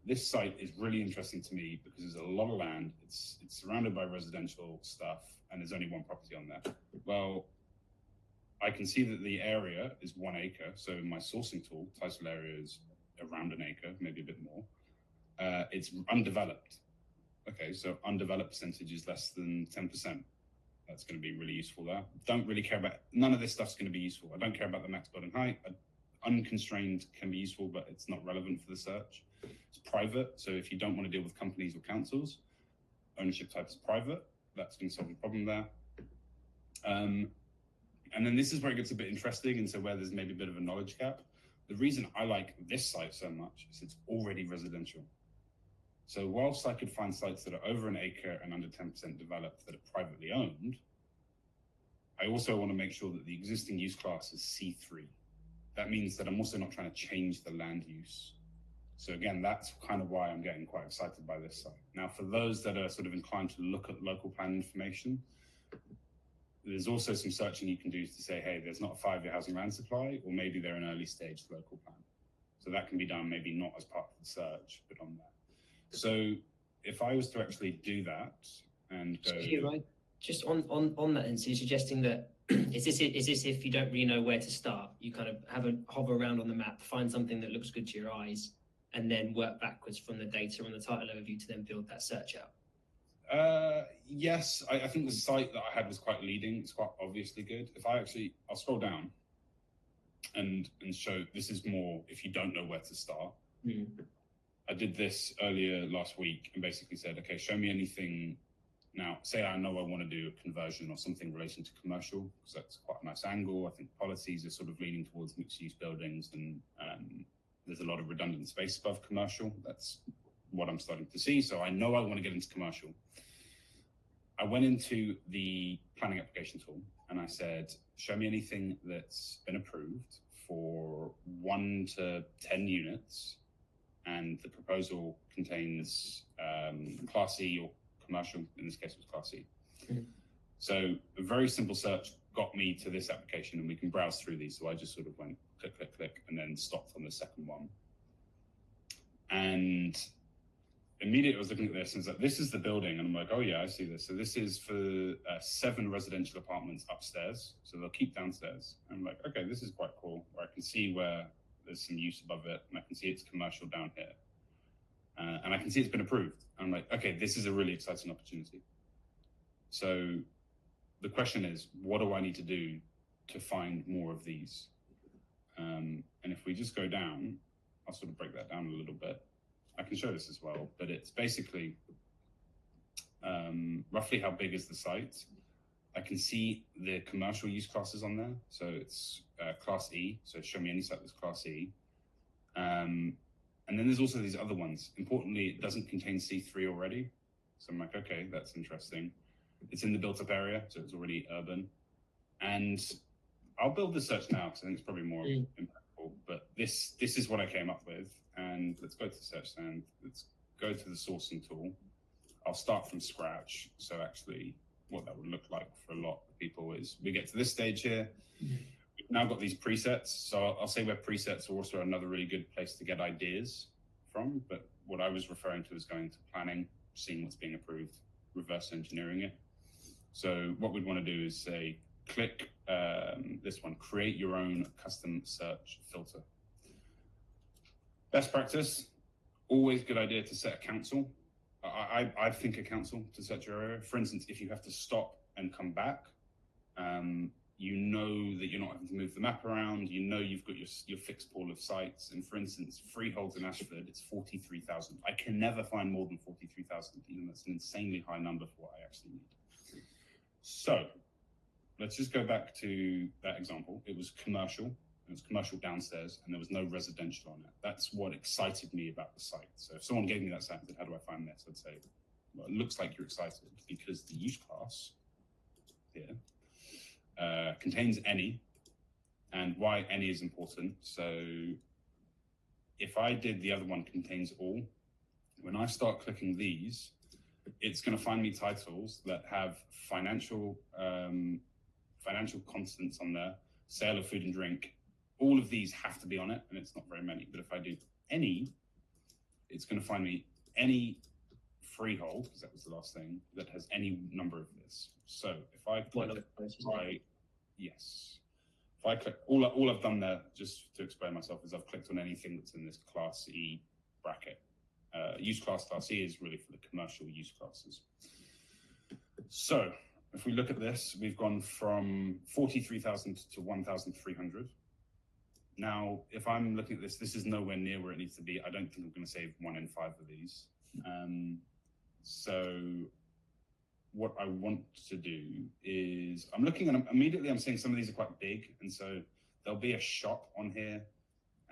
this site is really interesting to me because there's a lot of land. It's surrounded by residential stuff, and there's only 1 property on there. Well, I can see that the area is 1 acre. So in my sourcing tool, title area is around 1 acre, maybe a bit more. It's undeveloped. Okay, so undeveloped percentage is less than 10%. That's going to be really useful there. Don't really care about, none of this stuff's going to be useful. I don't care about the max building height. Unconstrained can be useful, but it's not relevant for the search. It's private, so if you don't want to deal with companies or councils, ownership type is private. That's going to solve the problem there. And then this is where it gets a bit interesting, and so where there's maybe a bit of a knowledge gap. The reason I like this site so much is it's already residential. So whilst I could find sites that are over 1 acre and under 10% developed that are privately owned, I also want to make sure that the existing use class is C3. That means that I'm also not trying to change the land use. So again, that's kind of why I'm getting quite excited by this site. Now, for those that are sort of inclined to look at local plan information, there's also some searching you can do to say, hey, there's not a 5-year housing land supply, or maybe they're an early stage local plan. So that can be done maybe not as part of the search, but on that. So if I was to actually do that and go... Right. Just on that, and so you're suggesting that is this if you don't really know where to start, you kind of have a hover around on the map, find something that looks good to your eyes, and then work backwards from the data on the title overview to then build that search out? Yes, I think the site that I had was quite leading. It's quite obviously good. If I'll scroll down and show, this is more if you don't know where to start. I did this earlier last week and basically said, okay, show me anything. Now, say I know I want to do a conversion or something relating to commercial, because that's quite a nice angle. I think policies are sort of leaning towards mixed-use buildings, and there's a lot of redundant space above commercial. That's what I'm starting to see. So I know I want to get into commercial. I went into the planning application tool and I said, show me anything that's been approved for 1 to 10 units, and the proposal contains Class E or commercial. In this case, it was Class E. So a very simple search got me to this application, and we can browse through these. So I just sort of went click, click, click, and then stopped on the second one. And immediately I was looking at this and it's like, this is the building. And I'm like, oh yeah, I see this. So this is for 7 residential apartments upstairs. So they'll keep downstairs. And I'm like, okay, this is quite cool. Where I can see where there's some use above it, and I can see it's commercial down here. And I can see it's been approved. I'm like, okay, this is a really exciting opportunity. So the question is, what do I need to do to find more of these? And if we just go down, I'll sort of break that down a little bit. I can show this as well, but it's basically roughly how big is the site. I can see the commercial use classes on there. So it's Class E. So show me any site that's Class E. And then there's also these other ones. Importantly, it doesn't contain C3 already. So I'm like, okay, that's interesting. It's in the built up area, so it's already urban. And I'll build the search now because I think it's probably more impactful. But this is what I came up with. And let's go to the search stand. Let's go to the sourcing tool. I'll start from scratch. So actually, what that would look like for a lot of people is we get to this stage here. We've now got these presets. So I'll say where presets are also another really good place to get ideas from. But what I was referring to is going to planning, seeing what's being approved, reverse engineering it. So what we'd want to do is say, click this one, create your own custom search filter. Best practice, always good idea to set a council. I think a council to search your area. For instance, if you have to stop and come back, you know that you're not having to move the map around. You know you've got your fixed pool of sites. And for instance, freeholds in Ashford, it's 43,000. I can never find more than 43,000. Even that's an insanely high number for what I actually need. So let's just go back to that example. It was commercial. It was commercial downstairs, and there was no residential on it. That's what excited me about the site. So if someone gave me that site and said, how do I find this? I'd say, well, it looks like you're excited because the use class here contains any, and why any is important. So if I did the other one contains all, when I start clicking these, it's going to find me titles that have financial constants on there, sale of food and drink. All of these have to be on it, and it's not very many. But if I do any, it's going to find me any freehold, because that was the last thing, that has any number of this. So if I click, yes. If I click, all I've done there, just to explain myself, is I've clicked on anything that's in this Class E bracket. Use class Class E is really for the commercial use classes. So if we look at this, we've gone from 43,000 to 1,300. Now, if I'm looking at this, this is nowhere near where it needs to be. I don't think I'm going to save 1 in 5 of these. So what I want to do is I'm looking and immediately I'm seeing some of these are quite big. And so there'll be a shop on here.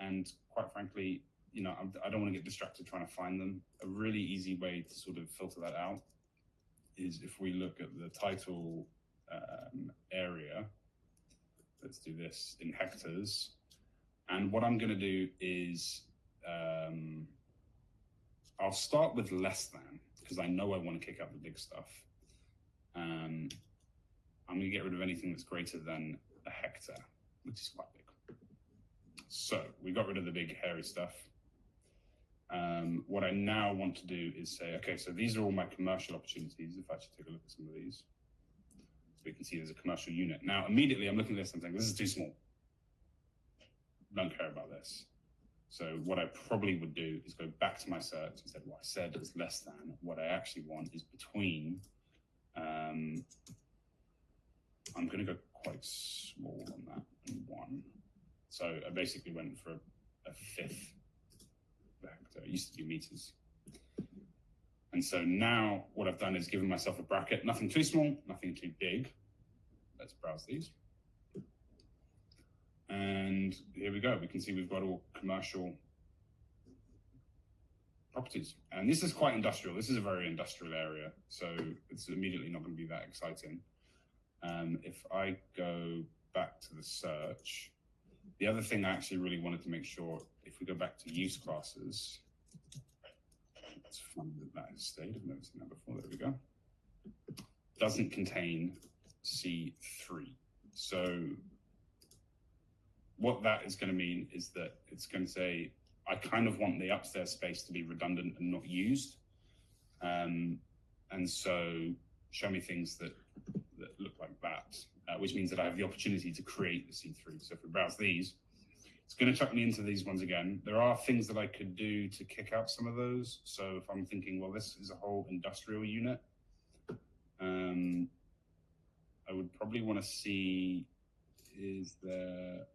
And quite frankly, you know, I don't want to get distracted trying to find them. A really easy way to sort of filter that out is if we look at the title area. Let's do this in hectares. And what I'm going to do is I'll start with less than, because I know I want to kick out the big stuff. I'm going going to get rid of anything that's greater than a hectare, which is quite big. So we got rid of the big hairy stuff. What I now want to do is say, okay, so these are all my commercial opportunities. If I should take a look at some of these, so we can see there's a commercial unit. Now, immediately I'm looking at this and saying, this is too small. Don't care about this. So what I probably would do is go back to my search and say, what I said is less than. What I actually want is between. I'm going to go quite small on that, 1. So I basically went for a fifth vector. It used to be meters. And so now what I've done is given myself a bracket, nothing too small, nothing too big. Let's browse these. And here we go. We can see we've got all commercial properties. And this is quite industrial. This is a very industrial area. So it's immediately not going to be that exciting. If I go back to the search, the other thing I actually really wanted to make sure, if we go back to use classes, it's funny that has stayed. I've never seen that before. There we go. Doesn't contain C3. So what that is going to mean is that it's going to say, I kind of want the upstairs space to be redundant and not used. And so show me things that look like that, which means that I have the opportunity to create the C3. So if we browse these, it's going to chuck me into these ones again. There are things that I could do to kick out some of those. So if I'm thinking, well, this is a whole industrial unit, I would probably want to see, is there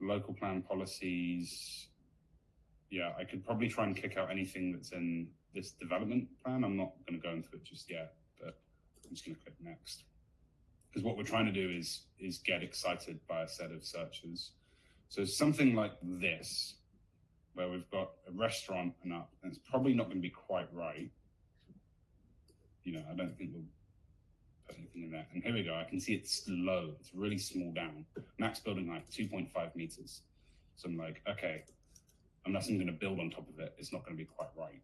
local plan policies? Yeah, I could probably try and kick out anything that's in this development plan. I'm not going to go into it just yet, but I'm just going to click next. Because what we're trying to do is get excited by a set of searches. So something like this, where we've got a restaurant and up, and it's probably not going to be quite right. You know, I don't think we'll put anything in there. And here we go. I can see it's low. It's really small down. Max building height, 2.5 meters. So I'm like, okay, unless I'm going to build on top of it, it's not going to be quite right.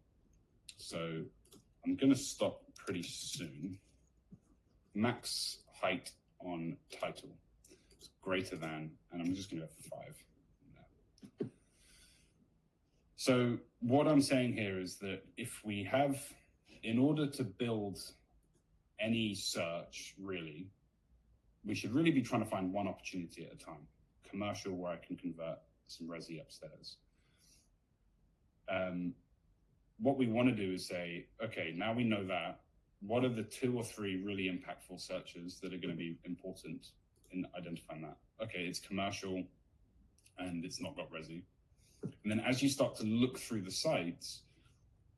So I'm going to stop pretty soon. Max height on title is greater than, and I'm just going to go for 5. So what I'm saying here is that if we have, in order to build any search, really, we should really be trying to find one opportunity at a time. Commercial, where I can convert some resi upstairs. What we want to do is say, okay, now we know that, what are the 2 or 3 really impactful searches that are going to be important in identifying that? Okay, it's commercial and it's not got resi. And then as you start to look through the sites,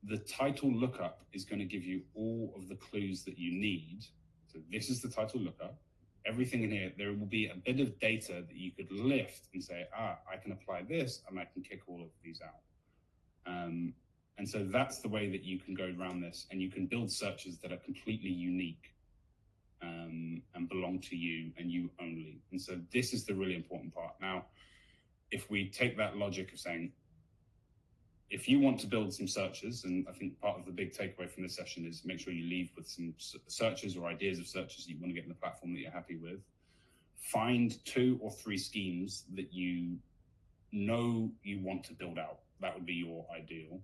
the title lookup is going to give you all of the clues that you need. So this is the title lookup. Everything in here, there will be a bit of data that you could lift and say, I can apply this and I can kick all of these out. And so that's the way that you can go around this, and you can build searches that are completely unique and belong to you and you only. And so this is the really important part. Now, if we take that logic of saying, if you want to build some searches, and I think part of the big takeaway from this session is make sure you leave with some searches or ideas of searches that you want to get in the platform that you're happy with. Find 2 or 3 schemes that you know you want to build out. That would be your ideal.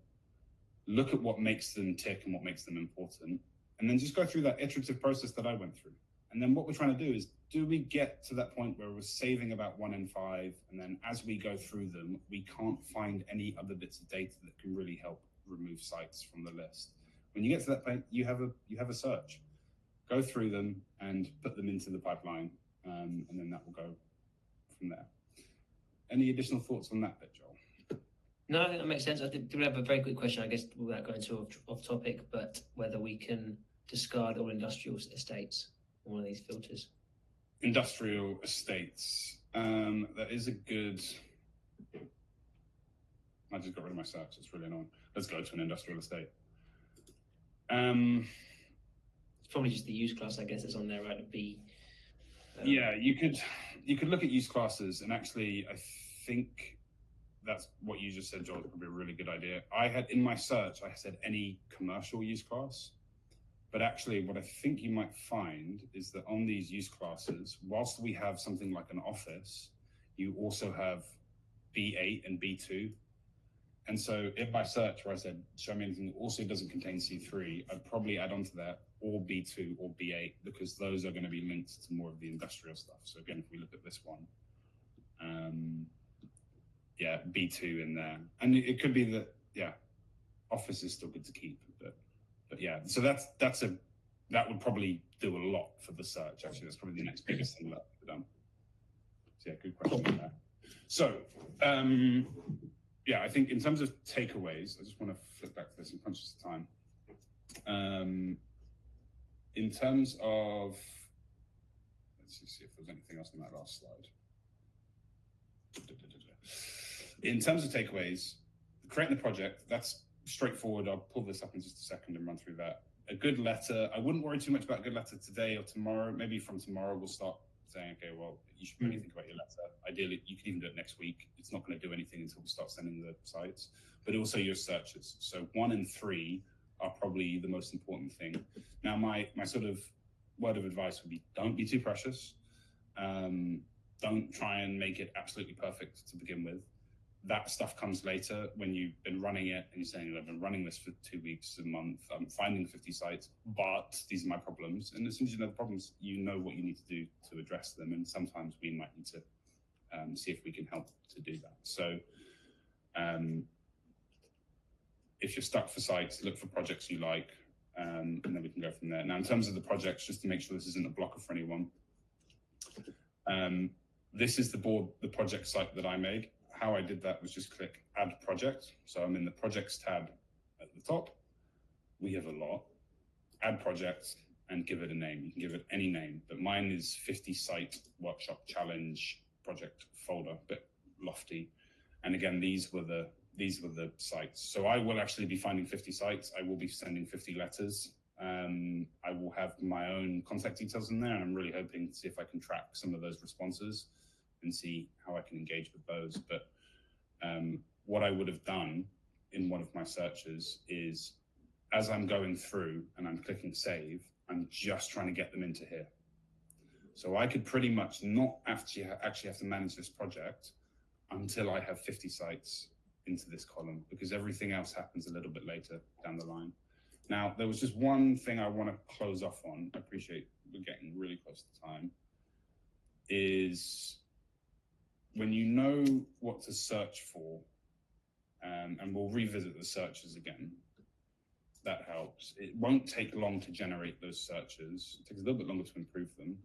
Look at what makes them tick and what makes them important, and then just go through that iterative process that I went through. And then what we're trying to do is, do we get to that point where we're saving about 1 in 5, and then as we go through them, we can't find any other bits of data that can really help remove sites from the list? When you get to that point, you have a search. Go through them and put them into the pipeline, and then that will go from there. Any additional thoughts on that bit, Joel? No, I think that makes sense. I think we have a very quick question, I guess, without going too off topic, but whether we can discard all industrial estates on one of these filters. Industrial estates. That is a good. I just got rid of my search. It's really annoying. Let's go to an industrial estate. It's probably just the use class, I guess, that's on there, right? It'd be. Yeah, you could look at use classes, and actually, I think that's what you just said, Joel, is probably a really good idea. I had in my search, I said any commercial use class. But actually, what I think you might find is that on these use classes, whilst we have something like an office, you also have B8 and B2. And so if I search where I said, show me anything that also doesn't contain C3, I'd probably add on to that or B2 or B8, because those are going to be linked to more of the industrial stuff. So again, if we look at this one, yeah, B2 in there. And it could be that, yeah, office is still good to keep, but yeah, so that would probably do a lot for the search. Actually, that's probably the next biggest thing that I've done. So yeah, good question there. So yeah, I think in terms of takeaways, I just want to flip back to this. I'm conscious of time. In terms of, let's see if there's anything else on that last slide. In terms of takeaways, creating the project, that's straightforward. I'll pull this up in just a second and run through that. A good letter, I wouldn't worry too much about a good letter today or tomorrow. Maybe from tomorrow we'll start saying, okay, well, you should really think about your letter. Ideally, you can even do it next week. It's not going to do anything until we start sending the sites, but also your searches. So 1 and 3 are probably the most important thing. Now, my sort of word of advice would be, don't be too precious. Don't try and make it absolutely perfect to begin with. That stuff comes later when you've been running it and you're saying, I've been running this for 2 weeks, a month, I'm finding 50 sites, but these are my problems. And as soon as you know the problems, you know what you need to do to address them. And sometimes we might need to see if we can help to do that. So if you're stuck for sites, look for projects you like, and then we can go from there. Now, in terms of the projects, just to make sure this isn't a blocker for anyone, this is the project site that I made. How I did that was just click add project. So I'm in the projects tab at the top. We have a lot. Add project and give it a name. You can give it any name, but mine is 50 site workshop challenge project folder, a bit lofty. And again, these were the sites. So I will actually be finding 50 sites. I will be sending 50 letters. I will have my own contact details in there, and I'm really hoping to see if I can track some of those responses and see how I can engage with those. But what I would have done in one of my searches is, as I'm going through and I'm clicking save, I'm just trying to get them into here. So I could pretty much not actually have to manage this project until I have 50 sites into this column, because everything else happens a little bit later down the line. Now, there was just one thing I want to close off on. I appreciate we're getting really close to time. Is when you know what to search for, and we'll revisit the searches again, that helps. It won't take long to generate those searches. It takes a little bit longer to improve them.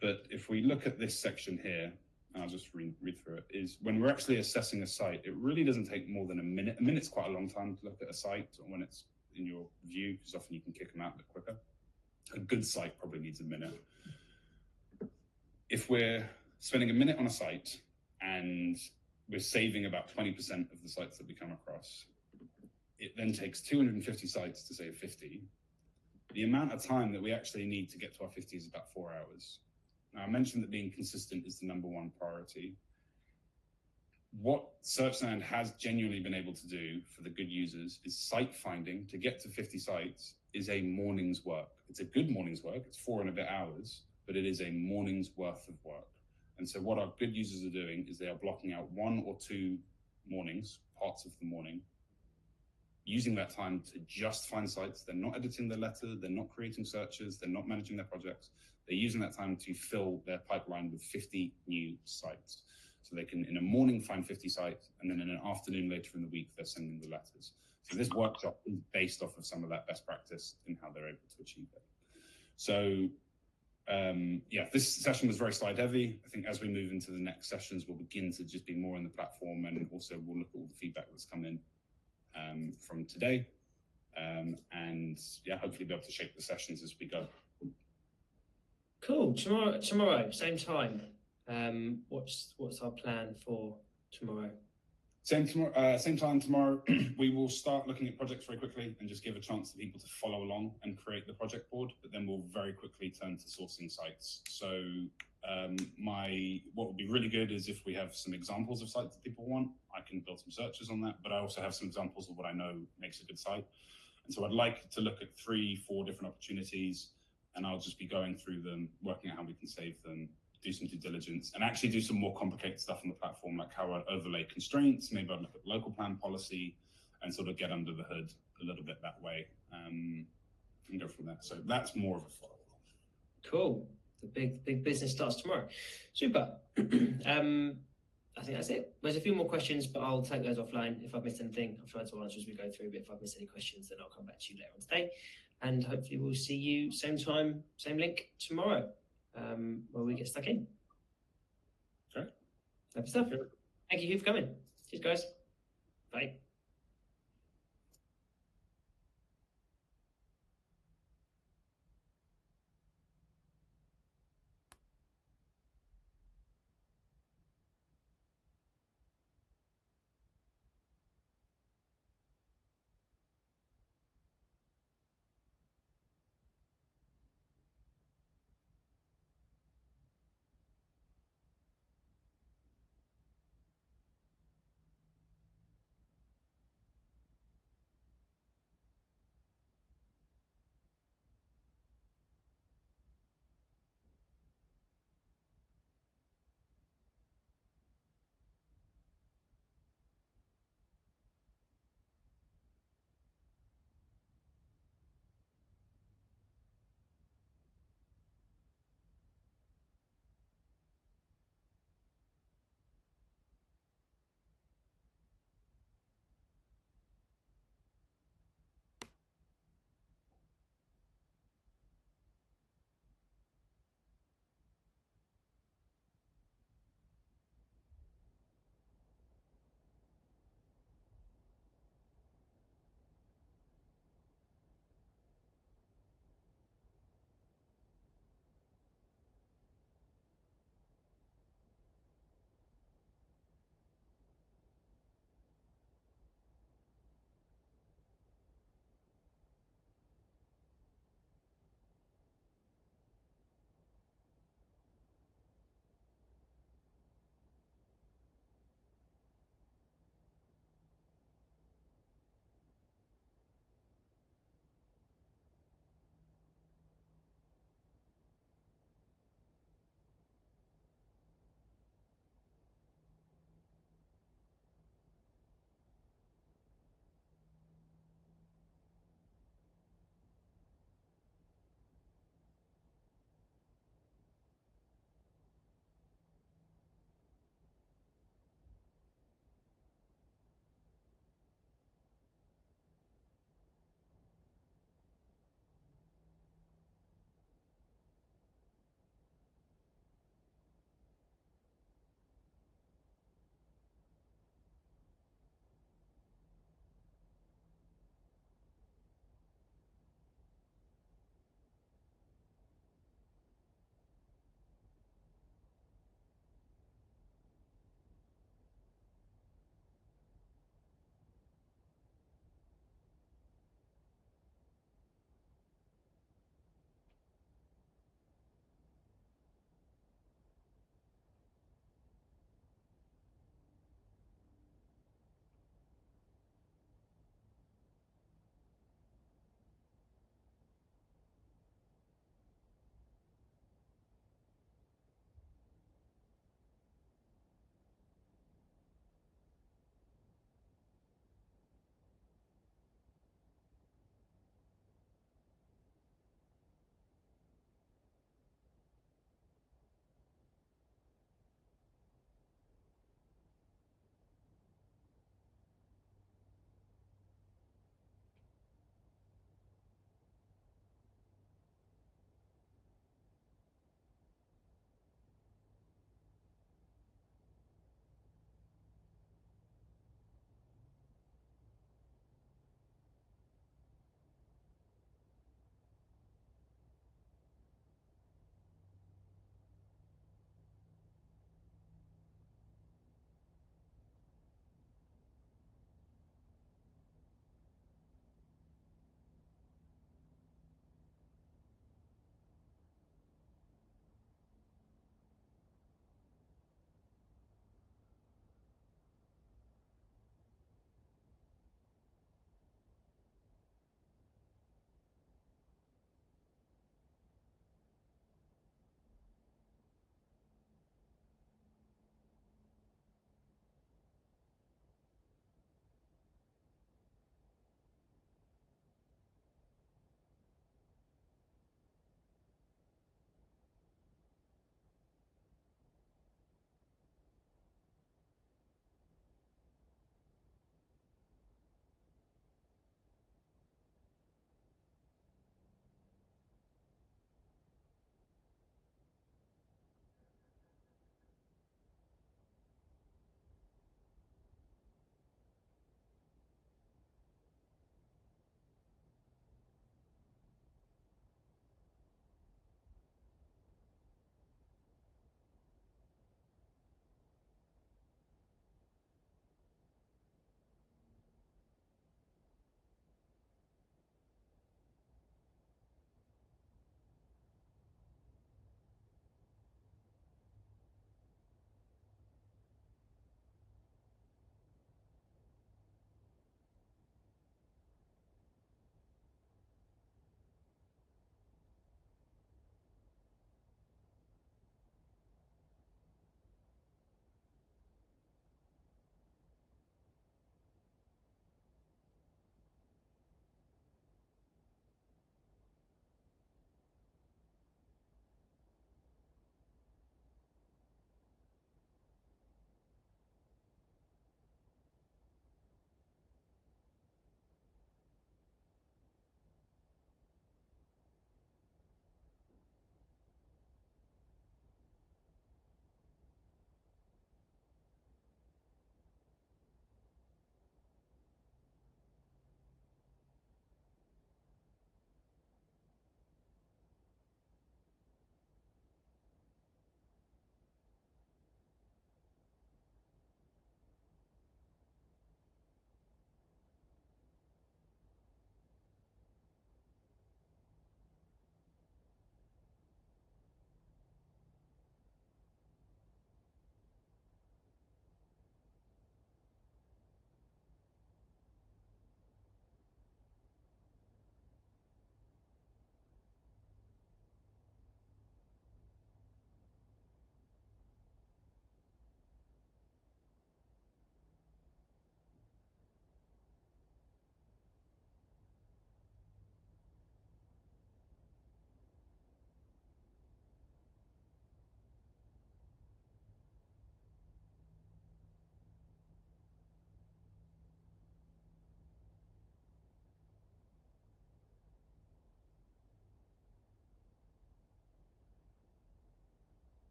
But if we look at this section here, and I'll just read through it, is when we're actually assessing a site, it really doesn't take more than a minute. A minute's quite a long time to look at a site when it's in your view, because often you can kick them out a bit quicker. A good site probably needs a minute. If we're spending a minute on a site and we're saving about 20% of the sites that we come across, it then takes 250 sites to save 50. The amount of time that we actually need to get to our 50 is about 4 hours. Now, I mentioned that being consistent is the #1 priority. What SearchLand has genuinely been able to do for the good users is site finding. To get to 50 sites is a morning's work. It's a good morning's work. It's 4 and a bit hours, but it is a morning's worth of work. And so what our good users are doing is they are blocking out 1 or 2 mornings, parts of the morning, using that time to just find sites. They're not editing the letter, they're not creating searches, they're not managing their projects. They're using that time to fill their pipeline with 50 new sites. So they can, in a morning, find 50 sites, and then in an afternoon later in the week, they're sending the letters. So this workshop is based off of some of that best practice in how they're able to achieve it. So yeah, this session was very slide heavy. I think as we move into the next sessions, we'll begin to just be more on the platform, and also we'll look at all the feedback that's come in from today. And yeah, hopefully be able to shape the sessions as we go. Cool. Tomorrow, same time. What's our plan for tomorrow? Same time tomorrow. We will start looking at projects very quickly and just give a chance to people to follow along and create the project board, but then we'll very quickly turn to sourcing sites. So what would be really good is if we have some examples of sites that people want, I can build some searches on that, but I also have some examples of what I know makes a good site. And so I'd like to look at 3-4 different opportunities, and I'll just be going through them, working out how we can save them, do some due diligence, and actually do some more complicated stuff on the platform, like how I'd overlay constraints. Maybe I'd look at local plan policy and sort of get under the hood a little bit that way, and go from there. So that's more of a follow-up. Cool. The big business starts tomorrow. Super. I think that's it. There's a few more questions, but I'll take those offline. If I've missed anything, I'll try to answer as we go through. But if I've missed any questions, then I'll come back to you later on today. And hopefully we'll see you same time, same link tomorrow, where we get stuck in. Okay. Lovely stuff. Thank you for coming. Cheers, guys. Bye.